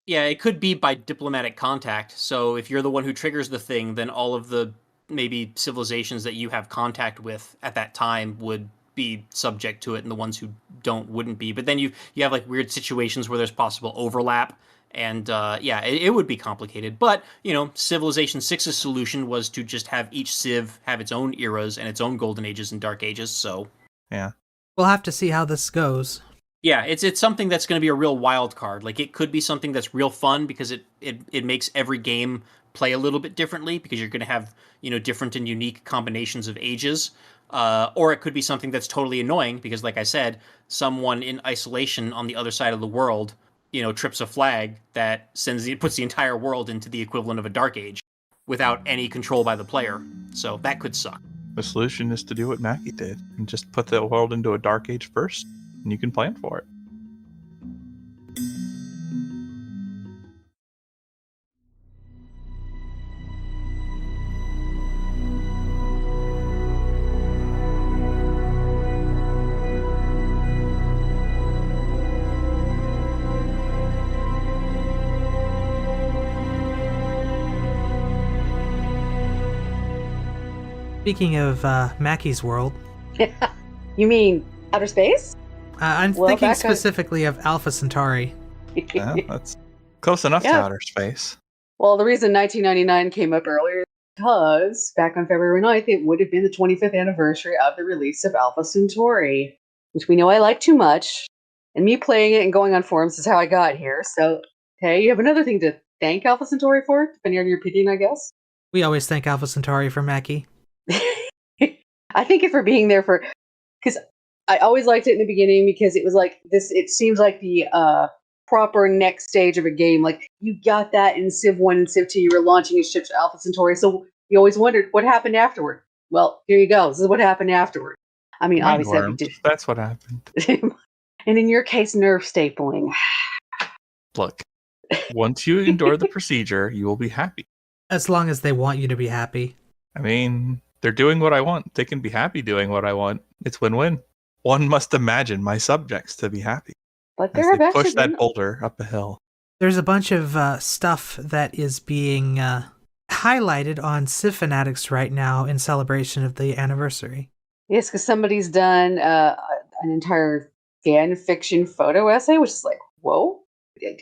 Yeah, it could be by diplomatic contact. So if you're the one who triggers the thing, then all of the maybe civilizations that you have contact with at that time would be subject to it, and the ones who don't wouldn't be. But then you have like weird situations where there's possible overlap, and it would be complicated. But Civilization 6's solution was to just have each civ have its own eras and its own golden ages and dark ages. So yeah, we'll have to see how this goes. Yeah, it's something that's going to be a real wild card. Like it could be something that's real fun because it makes every game play a little bit differently because you're going to have different and unique combinations of ages. Or it could be something that's totally annoying because, like I said, someone in isolation on the other side of the world, trips a flag that puts the entire world into the equivalent of a dark age without any control by the player. So that could suck. The solution is to do what Mackie did and just put the world into a dark age first, and you can plan for it. Speaking of Mackie's world, You mean outer space? I'm Well, thinking back on- specifically of Alpha Centauri. Yeah, that's close enough to Yeah. outer space. Well, the reason 1999 came up earlier is because back on February 9th, it would have been the 25th anniversary of the release of Alpha Centauri, which we know I like too much. And me playing it and going on forums is how I got here. So, hey, you have another thing to thank Alpha Centauri for, depending on your opinion, I guess. We always thank Alpha Centauri for Mackie. I think it for being there for, because I always liked it in the beginning because it was like this. It seems like the proper next stage of a game. Like you got that in Civ 1 and Civ 2, you were launching your ship to Alpha Centauri. So you always wondered what happened afterward. Well, here you go. This is what happened afterward. I mean, obviously, I Worms, that's what happened. and in your case, nerve stapling. Look, once you endure the procedure, you will be happy. As long as they want you to be happy. I mean, they're doing what I want. They can be happy doing what I want. It's win-win. One must imagine my subjects to be happy But as there have they actually push that been, boulder up a hill. There's a bunch of stuff that is being highlighted on Civ Fanatics right now in celebration of the anniversary. yes, because somebody's done an entire fan fiction photo essay, which is like, whoa.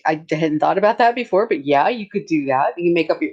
I hadn't thought about that before, but yeah, you could do that. You can make up your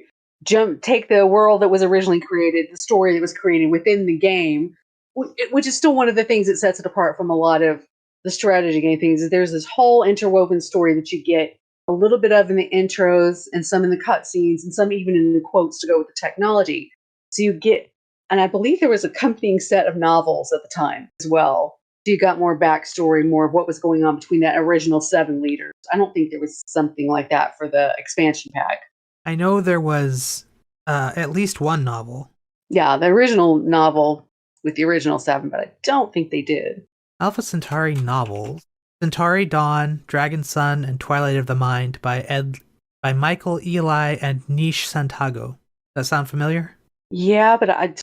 take the world that was originally created, the story that was created within the game, which is still one of the things that sets it apart from a lot of the strategy game things. Is there's this whole interwoven story that you get a little bit of in the intros and some in the cutscenes and some even in the quotes to go with the technology. So you get, and I believe there was an accompanying set of novels at the time as well. So you got more backstory, more of what was going on between that original 7 leaders. I don't think there was something like that for the expansion pack. I know there was at least one novel. Yeah, the original novel with the original 7, but I don't think they did. Alpha Centauri novels. Centauri Dawn, Dragon Sun, and Twilight of the Mind by Michael Eli and Nish Santago. Does that sound familiar? Yeah, but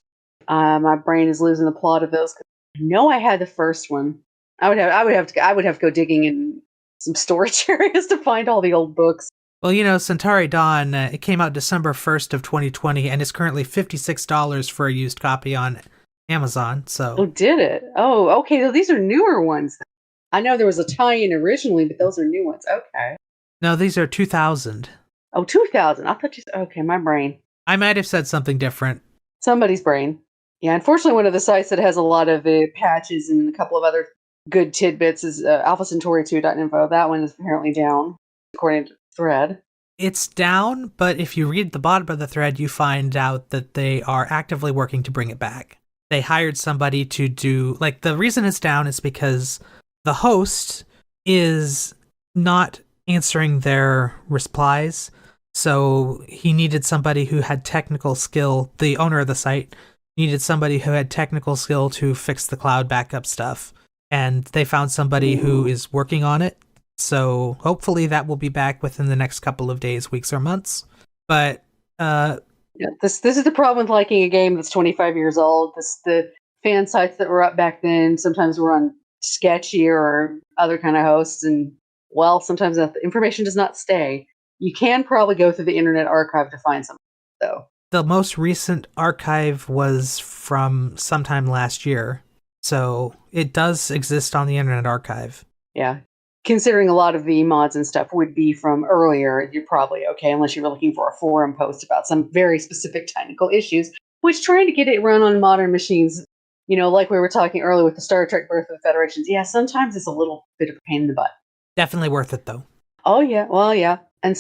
my brain is losing the plot of those. I know I had the first one. I would have to go digging in some storage areas to find all the old books. Well, Centauri Dawn, it came out December 1st of 2020, and it's currently $56 for a used copy on Amazon. Oh, So did it? Oh, okay. So these are newer ones. I know there was a tie-in originally, but those are new ones. Okay. no, these are 2000. Oh, 2000. I thought you said, okay, my brain. I might have said something different. Somebody's brain. Yeah, unfortunately, one of the sites that has a lot of the patches and a couple of other good tidbits is AlphaCentauri2.info. That one is apparently down, according to the thread. It's down, but if you read the bottom of the thread, you find out that they are actively working to bring it back. They hired somebody to do, the reason it's down is because the host is not answering their replies. So he needed somebody who had technical skill. The owner of the site needed somebody who had technical skill to fix the cloud backup stuff. And they found somebody who is working on it. So hopefully that will be back within the next couple of days, weeks, or months. But Yeah, this is the problem with liking a game that's 25 years old. The fan sites that were up back then sometimes were on Sketchy or other kind of hosts, and well, sometimes the information does not stay. You can probably go through the Internet Archive to find something, though. the most recent archive was from sometime last year. So it does exist on the Internet Archive. Yeah. Considering a lot of the mods and stuff would be from earlier, you're probably okay, unless you were looking for a forum post about some very specific technical issues, which trying to get it run on modern machines like we were talking earlier with the Star Trek Birth of the Federations, yeah, sometimes it's a little bit of a pain in the butt. Definitely worth it, though. Oh, yeah. Well, yeah. And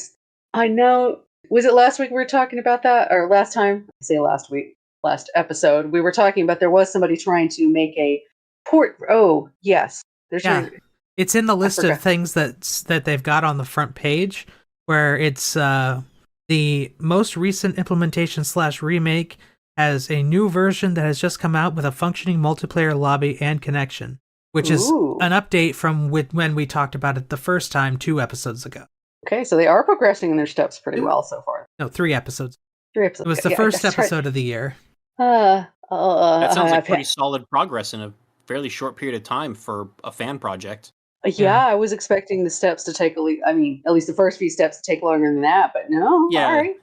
I know, was it last week we were talking about that? Or last time? I say last week, last episode, we were talking about there was somebody trying to make a port. Oh, yes. It's in the list of things that they've got on the front page, where it's the most recent implementation / remake has a new version that has just come out with a functioning multiplayer lobby and connection, which is an update from when we talked about it the first time 2 episodes ago. Okay, so they are progressing in their steps pretty well so far. No, 3 episodes. 3 episodes. It was the first episode of the year. That sounds like pretty solid progress in a fairly short period of time for a fan project. Yeah, I was expecting the steps to take at least the first few steps to take longer than that, but no. Yeah, all right.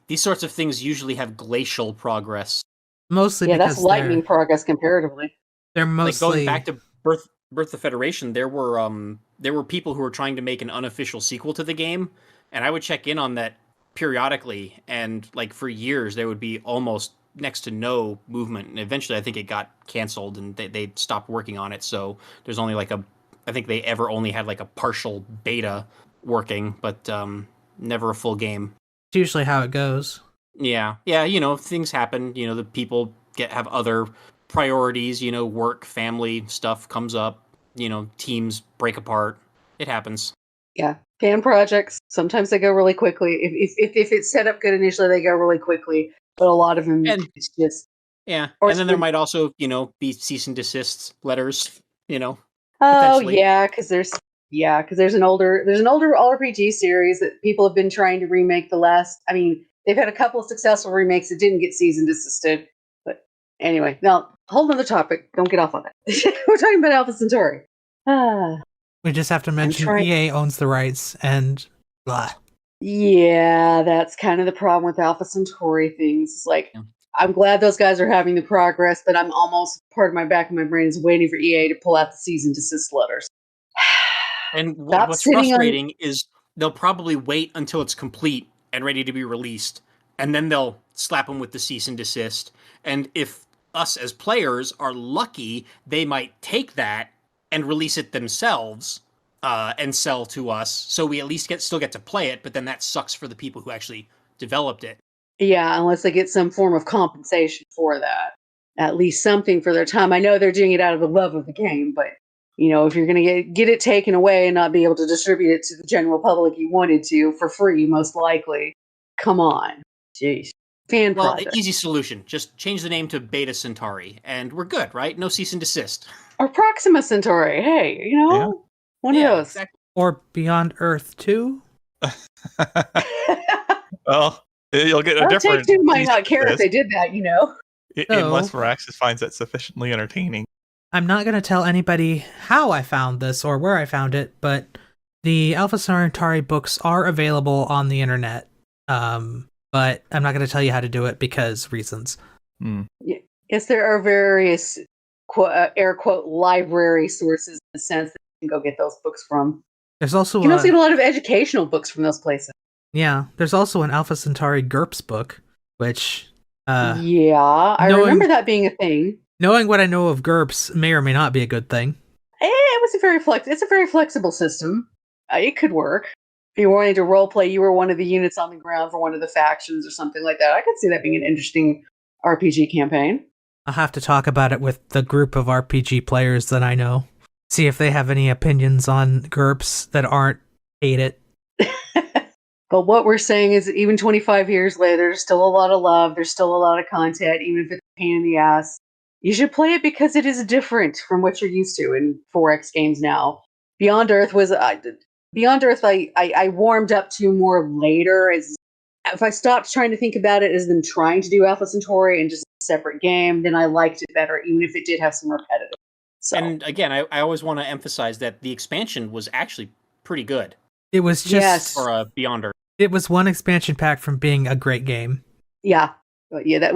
These sorts of things usually have glacial progress. Mostly because that's lightning progress comparatively. They're mostly going back to Birth of the Federation. There were people who were trying to make an unofficial sequel to the game, and I would check in on that periodically. And for years, there would be almost next to no movement. And eventually, I think it got canceled, and they stopped working on it. So there's only I think they ever only had a partial beta working, but never a full game. It's usually how it goes. Yeah, things happen. The people have other priorities. Work, family stuff comes up. Teams break apart. It happens. Yeah, fan projects, sometimes they go really quickly. If it's set up good initially, they go really quickly. But a lot of them, it's just... Yeah, and then there might also, be cease and desist letters, Oh, yeah, because there's an older RPG series that people have been trying to remake they've had a couple of successful remakes that didn't get cease and desisted. But anyway, now, whole other topic. Don't get off on that. We're talking about Alpha Centauri. We just have to mention EA owns the rights and blah. Yeah, that's kind of the problem with Alpha Centauri things. I'm glad those guys are having the progress, but I'm almost, part of my back of my brain is waiting for EA to pull out the cease and desist letters. And what's frustrating is they'll probably wait until it's complete and ready to be released, and then they'll slap them with the cease and desist. And if us as players are lucky, they might take that and release it themselves and sell to us, so we at least still get to play it, but then that sucks for the people who actually developed it. Yeah, unless they get some form of compensation for that. At least something for their time. I know they're doing it out of the love of the game, but, if you're going to get it taken away and not be able to distribute it to the general public you wanted to for free, most likely, come on. Jeez. Well, the easy solution. Just change the name to Beta Centauri, and we're good, right? No cease and desist. Or Proxima Centauri. Hey, one of those. Exactly. Or Beyond Earth 2? Well... You'll get a different... Take-Two might not care if they did that, Unless Viraxis finds it sufficiently entertaining. I'm not going to tell anybody how I found this or where I found it, but the Alpha Centauri books are available on the internet. But I'm not going to tell you how to do it because reasons. Yes, there are various air quote library sources in the sense that you can go get those books from. There's also you can also get a lot of educational books from those places. Yeah, there's also an Alpha Centauri GURPS book, which... I remember that being a thing. Knowing what I know of GURPS may or may not be a good thing. It's a very flexible system. It could work. If you wanted to roleplay, you were one of the units on the ground for one of the factions or something like that. I could see that being an interesting RPG campaign. I'll have to talk about it with the group of RPG players that I know. See if they have any opinions on GURPS that aren't hate it. But what we're saying is that even 25 years later, there's still a lot of love. There's still a lot of content, even if it's a pain in the ass. You should play it because it is different from what you're used to in 4X games now. Beyond Earth was... Beyond Earth, I warmed up to more later. If I stopped trying to think about it as them trying to do Alpha Centauri and just a separate game, then I liked it better, even if it did have some repetitive. So. And again, I always want to emphasize that the expansion was actually pretty good. It was just for Beyond Earth. It was one expansion pack from being a great game. Yeah, that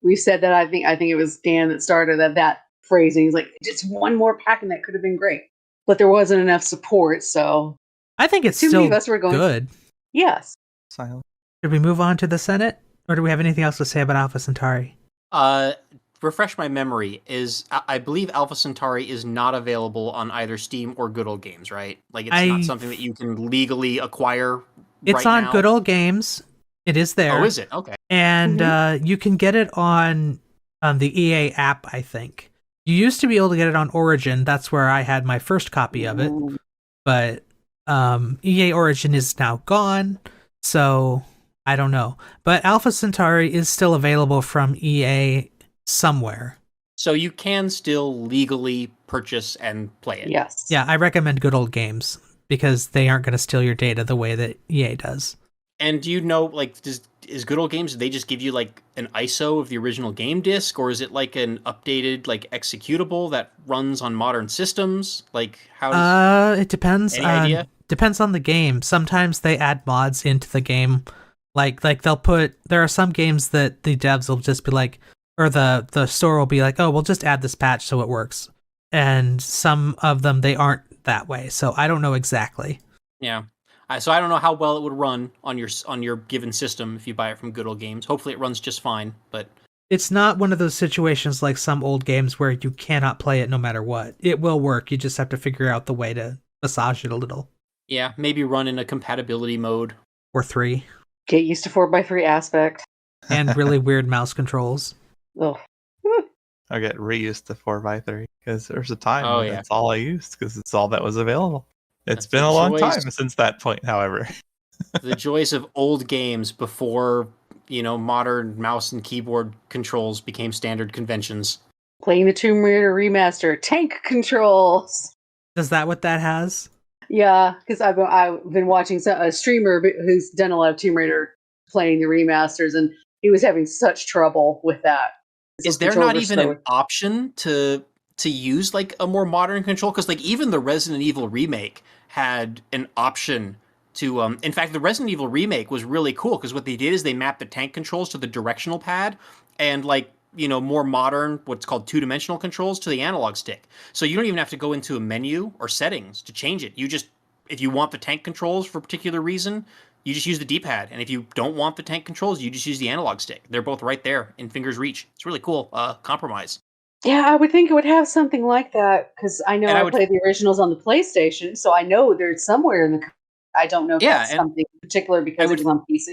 we said that. I think it was Dan that started that phrasing. He's like, just one more pack and that could have been great, but there wasn't enough support. So I think it's still good. Yes. Silent. Should we move on to the Senate, or do we have anything else to say about Alpha Centauri? refresh my memory. I believe Alpha Centauri is not available on either Steam or Good Old Games, right? Like it's not something that you can legally acquire. It's right on now. Good Old Games. It is there. Oh, is it? Okay. And you can get it on the EA app, I think. You used to be able to get it on Origin. That's where I had my first copy of it. But EA Origin is now gone, so I don't know. But Alpha Centauri is still available from EA somewhere. So you can still legally purchase and play it. Yes. Yeah, I recommend Good Old Games because they aren't going to steal your data the way that EA does. And do you know, like, is Good Old Games, do they just give you, like, an ISO of the original game disc, or is it, like, an updated, like, executable that runs on modern systems? Like, how does... It depends. Any idea? Depends on the game. Sometimes they add mods into the game. Like they'll put... There are some games that the devs will just be like... Or the store will be like, oh, we'll just add this patch so it works. And some of them, they aren't that way. So I don't know exactly. Yeah. So I don't know how well it would run on your given system if you buy it from Good Old Games. Hopefully it runs just fine, but it's not one of those situations like some old games where you cannot play it no matter what. It will work. You just have to figure out the way to massage it a little. Yeah, maybe run in a compatibility mode. Or 3. Get used to 4x3 aspect. And really weird mouse controls. Ugh. I get reused to 4x3 because there's a time when yeah. that's all I used because it's all that was available. It's That's been the a long joys. time since that point, however. The joys of old games before, modern mouse and keyboard controls became standard conventions. Playing the Tomb Raider remaster. Tank controls. Is that what that has? Yeah, because I've been watching a streamer who's done a lot of Tomb Raider playing the remasters, and he was having such trouble with that. Is there not even an option to use like a more modern control? Because like even the Resident Evil remake had an option to in fact the Resident Evil remake was really cool because what they did is they mapped the tank controls to the directional pad and like more modern what's called two-dimensional controls to the analog stick. So you don't even have to go into a menu or settings to change it. You just, if you want the tank controls for a particular reason, you just use the D-pad, and if you don't want the tank controls, you just use the analog stick. They're both right there in finger's reach. It's really cool compromise. Yeah, I would think it would have something like that, because I know I played the originals on the PlayStation, so I know there's somewhere in the... I don't know if that's something particular because it was on PC.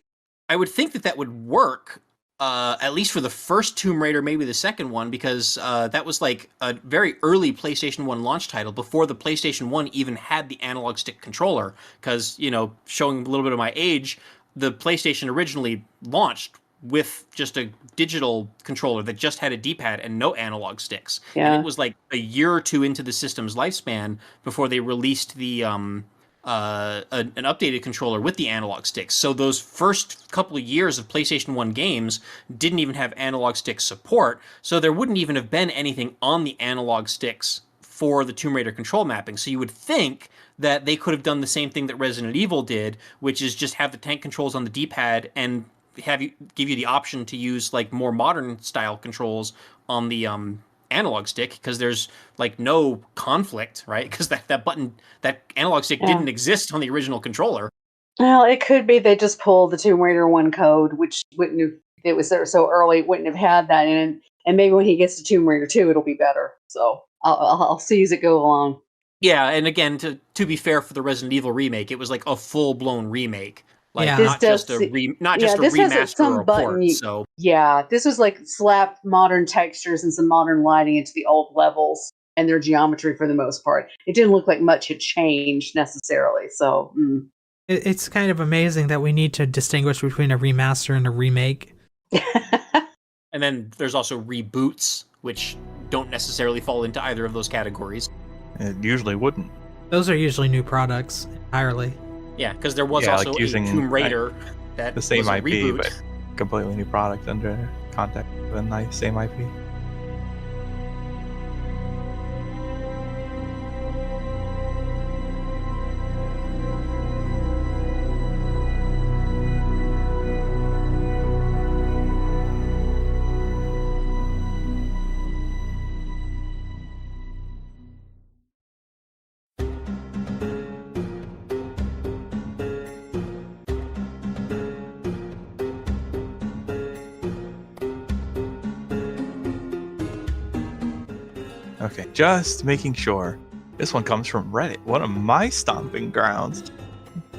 I would think that would work, at least for the first Tomb Raider, maybe the second one, because that was like a very early PlayStation 1 launch title before the PlayStation 1 even had the analog stick controller. Because, showing a little bit of my age, the PlayStation originally launched with just a digital controller that just had a D-pad and no analog sticks. Yeah. And it was like a year or two into the system's lifespan before they released the an updated controller with the analog sticks. So those first couple of years of PlayStation 1 games didn't even have analog stick support, so there wouldn't even have been anything on the analog sticks for the Tomb Raider control mapping. So you would think that they could have done the same thing that Resident Evil did, which is just have the tank controls on the D-pad and give you the option to use like more modern style controls on the analog stick, because there's like no conflict, right? Because that analog stick didn't exist on the original controller. Well, it could be they just pulled the Tomb Raider 1 code, which wouldn't have, it was there so early, wouldn't have had that in it. And maybe when he gets to Tomb Raider 2, it'll be better. So I'll see as it go along. Yeah, and again, to be fair for the Resident Evil remake, it was like a full-blown remake. Like not this just a remaster or a port. So yeah, this was like slap modern textures and some modern lighting into the old levels and their geometry for the most part. It didn't look like much had changed necessarily. So it's kind of amazing that we need to distinguish between a remaster and a remake. And then there's also reboots, which don't necessarily fall into either of those categories. It usually wouldn't. Those are usually new products entirely. Yeah, because there was also like a Tomb Raider that the same was a IP, reboot. but completely new product under context of the same IP. Okay, just making sure. This one comes from Reddit, one of my stomping grounds.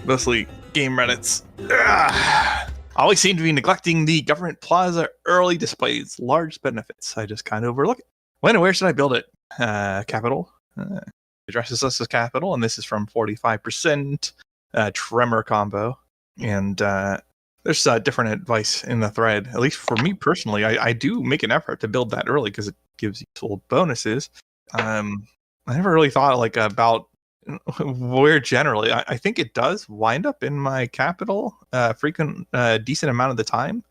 Mostly game Reddits. Always seem to be neglecting the government plaza early displays large benefits. I just kind of overlook it. When and where should I build it? Capital. Addresses us as capital, and this is from 45% tremor combo. And there's different advice in the thread. At least for me personally, I do make an effort to build that early because it gives useful bonuses. I never really thought about where generally. I think it does wind up in my capital decent amount of the time.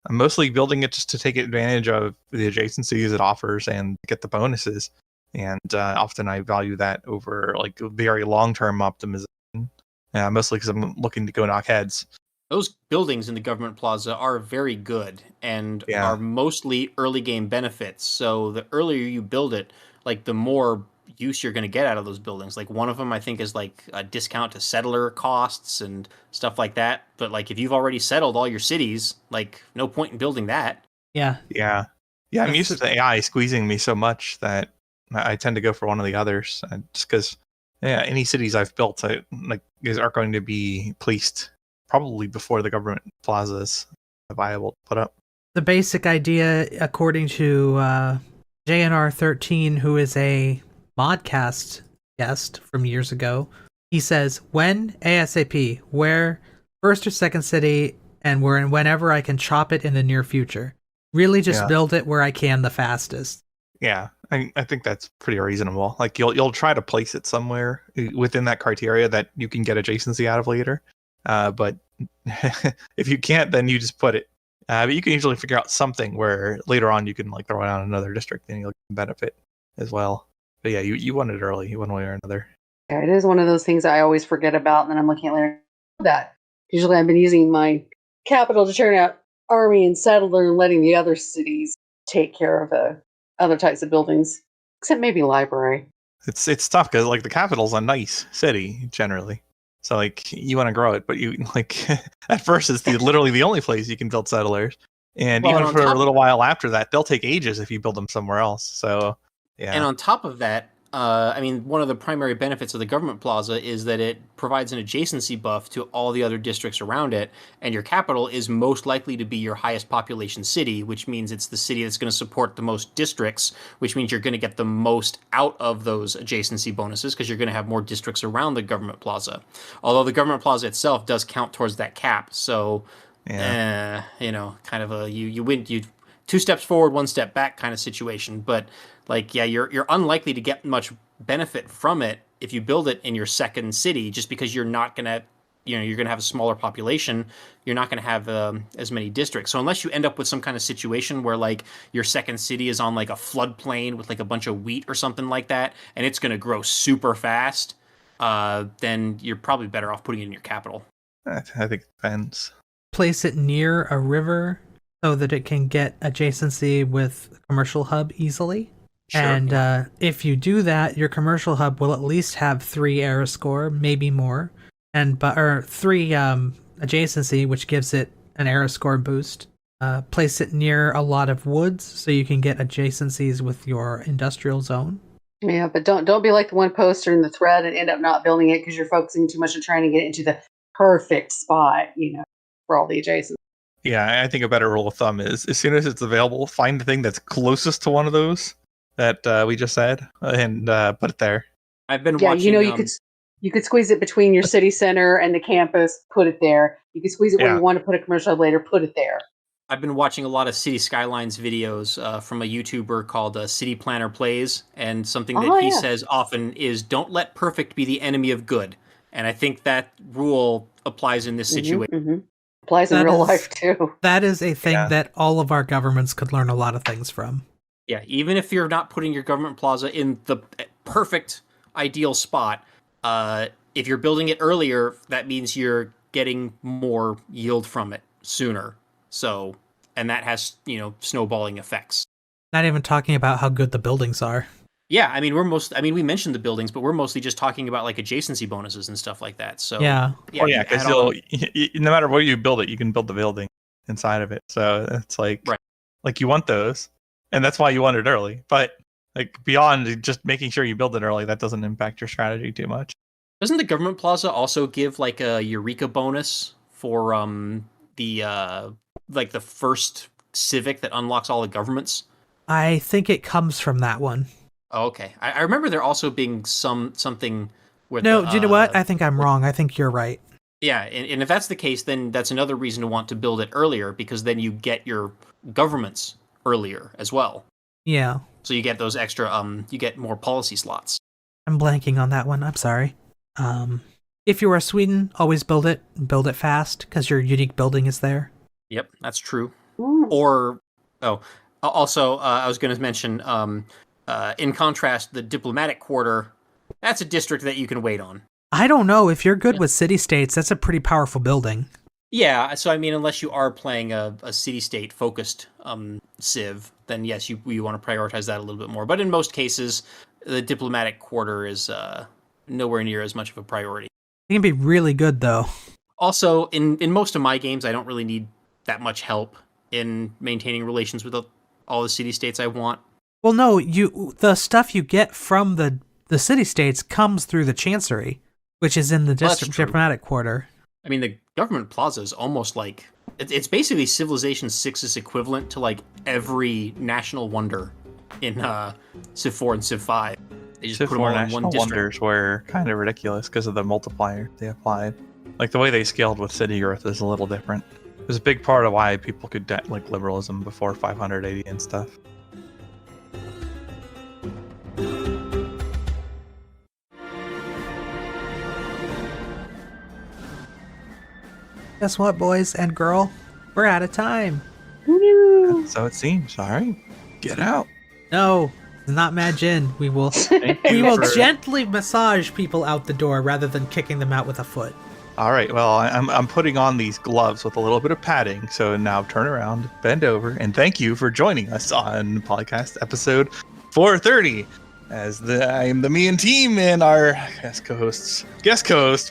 I'm mostly building it just to take advantage of the adjacencies it offers and get the bonuses. And often I value that over very long-term optimization. Mostly because I'm looking to go knock heads. Those buildings in the government plaza are very good and are mostly early game benefits. So the earlier you build it, the more use you're going to get out of those buildings. One of them I think is a discount to settler costs and stuff like that. But if you've already settled all your cities, no point in building that. Yeah. I'm used to the AI squeezing me so much that I tend to go for one of the others, just because any cities I've built are going to be placed probably before the government plaza is viable to put up. The basic idea, according to JNR13, who is a Modcast guest from years ago, he says, when ASAP, where first or second city, and whenever I can chop it in the near future. Really just build it where I can the fastest. Yeah, I think that's pretty reasonable. You'll try to place it somewhere within that criteria that you can get adjacency out of later. But if you can't, then you just put it. But you can usually figure out something where later on you can throw it on another district and you'll benefit as well. But yeah, you want it early, one way or another. Yeah, it is one of those things I always forget about, and then I'm looking at later. That usually I've been using my capital to turn out army and settler and letting the other cities take care of other types of buildings, except maybe library. It's tough because the capital's a nice city generally. So you want to grow it, but you at first it's literally the only place you can build settlers, and even for a little while after that, they'll take ages if you build them somewhere else. So yeah. And on top of that, one of the primary benefits of the government plaza is that it provides an adjacency buff to all the other districts around it, and your capital is most likely to be your highest population city, which means it's the city that's going to support the most districts, which means you're going to get the most out of those adjacency bonuses because you're going to have more districts around the government plaza. Although the government plaza itself does count towards that cap, so kind of a you win, you 2 steps forward, 1 step back kind of situation. But you're unlikely to get much benefit from it if you build it in your second city, just because you're not gonna, you're gonna have a smaller population. You're not gonna have as many districts. So unless you end up with some kind of situation where your second city is on a floodplain with a bunch of wheat or something like that, and it's gonna grow super fast, then you're probably better off putting it in your capital. I think it depends. Place it near a river so that it can get adjacency with commercial hub easily. Sure. And if you do that, your commercial hub will at least have 3 era score, maybe more, or 3 adjacency, which gives it an era score boost. Place it near a lot of woods so you can get adjacencies with your industrial zone. Yeah, but don't be like the one poster in the thread and end up not building it because you're focusing too much on trying to get into the perfect spot, for all the adjacent. Yeah, I think a better rule of thumb is as soon as it's available, find the thing that's closest to one of those that we just said and put it there. I've been watching. You could squeeze it between your city center and the campus, put it there. You could squeeze it where you want to put a commercial hub later, put it there. I've been watching a lot of City Skylines videos from a YouTuber called City Planner Plays, and something that he says often is don't let perfect be the enemy of good. And I think that rule applies in this situation. Mm-hmm. Applies in real life too. That is a thing that all of our governments could learn a lot of things from. Yeah, even if you're not putting your government plaza in the perfect ideal spot, if you're building it earlier, that means you're getting more yield from it sooner. So, and that has, snowballing effects. Not even talking about how good the buildings are. Yeah, we mentioned the buildings, but we're mostly just talking about adjacency bonuses and stuff like that. So because no matter where you build it, you can build the building inside of it. So it's you want those, and that's why you want it early. But Like beyond just making sure you build it early, that doesn't impact your strategy too much. Doesn't the government plaza also give like a Eureka bonus for the first civic that unlocks all the governments? I think it comes from that one. Oh, okay. I remember there also being something with No, do you know what? I think I'm wrong. I think you're right. Yeah, and if that's the case, then that's another reason to want to build it earlier, because then you get your governments earlier as well. Yeah. So you get those extra, you get more policy slots. I'm blanking on that one. I'm sorry. If you are Sweden, always build it fast, because your unique building is there. Yep, that's true. Ooh. Or, also, I was going to mention, in contrast, the diplomatic quarter, that's a district that you can wait on. I don't know. If you're good with city-states, that's a pretty powerful building. Yeah, so I mean, unless you are playing a city-state focused civ, then yes, you want to prioritize that a little bit more. But in most cases, the diplomatic quarter is nowhere near as much of a priority. It can be really good, though. Also, in most of my games, I don't really need that much help in maintaining relations with all the city-states I want. Well, no, the stuff you get from the city-states comes through the Chancery, which is in the diplomatic quarter. I mean, the government plaza is almost like... It's basically Civilization 6's equivalent to, like, every national wonder in Civ 4 and Civ 5. They just Civ put them 4 all in national one district. wonders were kind of ridiculous because of the multiplier they applied. Like, the way they scaled with city growth is a little different. It was a big part of why people could like liberalism before 580 and stuff. Guess what, boys and girl? We're out of time. So it seems. All right, get out. No, it's not Mad Jin. We will gently massage people out the door rather than kicking them out with a foot. All right. Well, I'm putting on these gloves with a little bit of padding. So now turn around, bend over, and thank you for joining us on podcast episode 430. I am the MeInTeam and our guest co-host.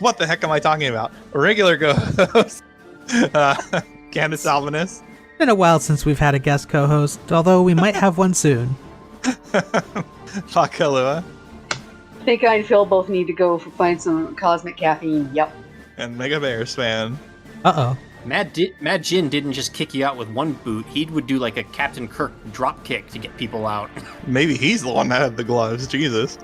What the heck am I talking about? A regular co-host, CanusAlbinus. Been a while since we've had a guest co-host, although we might have one soon. Makahlua. I think I and Phil both need to go find some cosmic caffeine. Yep. And MegaBearsFan. Uh-oh. Mad Jin didn't just kick you out with one boot. He would do like a Captain Kirk drop kick to get people out. Maybe he's the one that had the gloves. Jesus.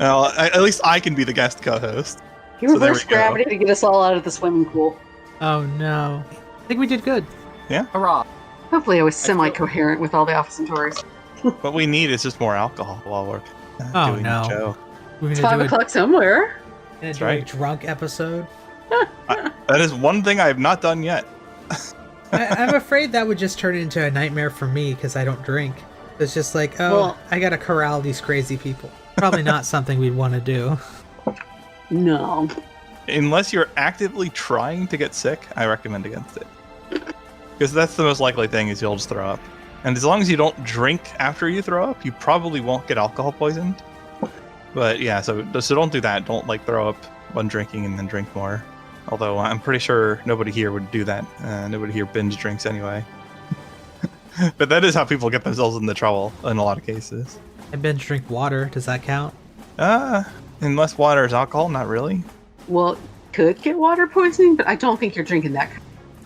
Well, at least I can be the guest co-host. He reversed gravity to get us all out of the swimming pool. Oh no. I think we did good. Yeah. Hurrah. Hopefully I was semi-coherent with all the Alpha Centauris. What we need is just more alcohol while we're doing the show. We're It's 5 o'clock somewhere. That's right. A drunk episode. That is one thing I have not done yet. I'm afraid that would just turn into a nightmare for me because I don't drink. It's just like, I gotta corral these crazy people. Probably not something we'd want to do. No. Unless you're actively trying to get sick, I recommend against it. Because that's the most likely thing is you'll just throw up. And as long as you don't drink after you throw up, you probably won't get alcohol poisoned. But yeah, so don't do that. Don't like throw up when drinking and then drink more. Although I'm pretty sure nobody here would do that. Nobody here binge drinks anyway. But that is how people get themselves into trouble in a lot of cases. I binge drink water. Does that count? Unless water is alcohol, not really. Well, could get water poisoning, but I don't think you're drinking that.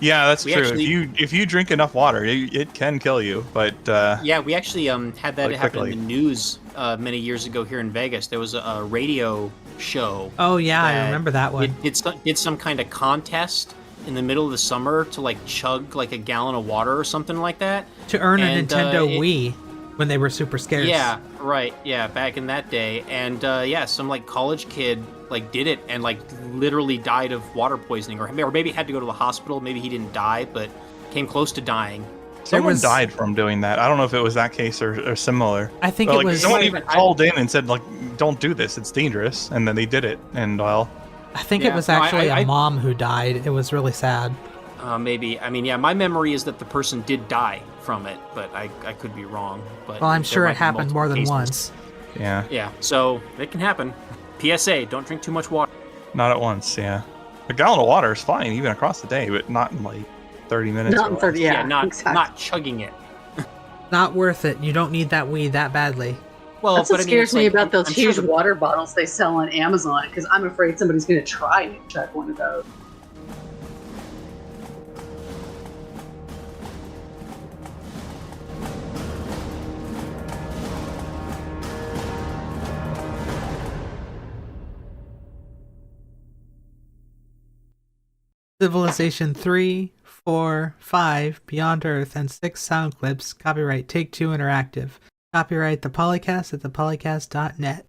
Yeah, that's true. If you drink enough water, it can kill you. But yeah, we actually had that happen in the news many years ago here in Vegas. There was a radio show. Oh yeah, I remember that one. It did some kind of contest in the middle of the summer to like chug like a gallon of water or something like that to earn a Nintendo Wii when they were super scarce. Yeah, right. Yeah, back in that day, and some like college kid like did it and like literally died of water poisoning, or maybe had to go to the hospital. Maybe he didn't die, but came close to dying. Someone died from doing that. I don't know if it was that case or similar. I think it was. Someone even called in and said, like, don't do this. It's dangerous. And then they did it. And, well... I think it was actually a mom who died. It was really sad. Maybe. I mean, yeah, my memory is that the person did die from it, but I could be wrong. But well, I'm sure it happened more than once. Yeah. Yeah, so it can happen. PSA, don't drink too much water. Not at once, yeah. A gallon of water is fine, even across the day, but not in, like, 30 minutes. Not in 30, yeah. Not chugging it. Not worth it. You don't need that weed that badly. Well, That's what but I mean, scares it's me like, about those I'm sure huge the- water bottles they sell on Amazon, because I'm afraid somebody's going to try and check one of those. Civilization 3, 4, 5, Beyond Earth, and 6 sound clips. Copyright Take-Two Interactive. Copyright the PolyCast at thepolycast.net.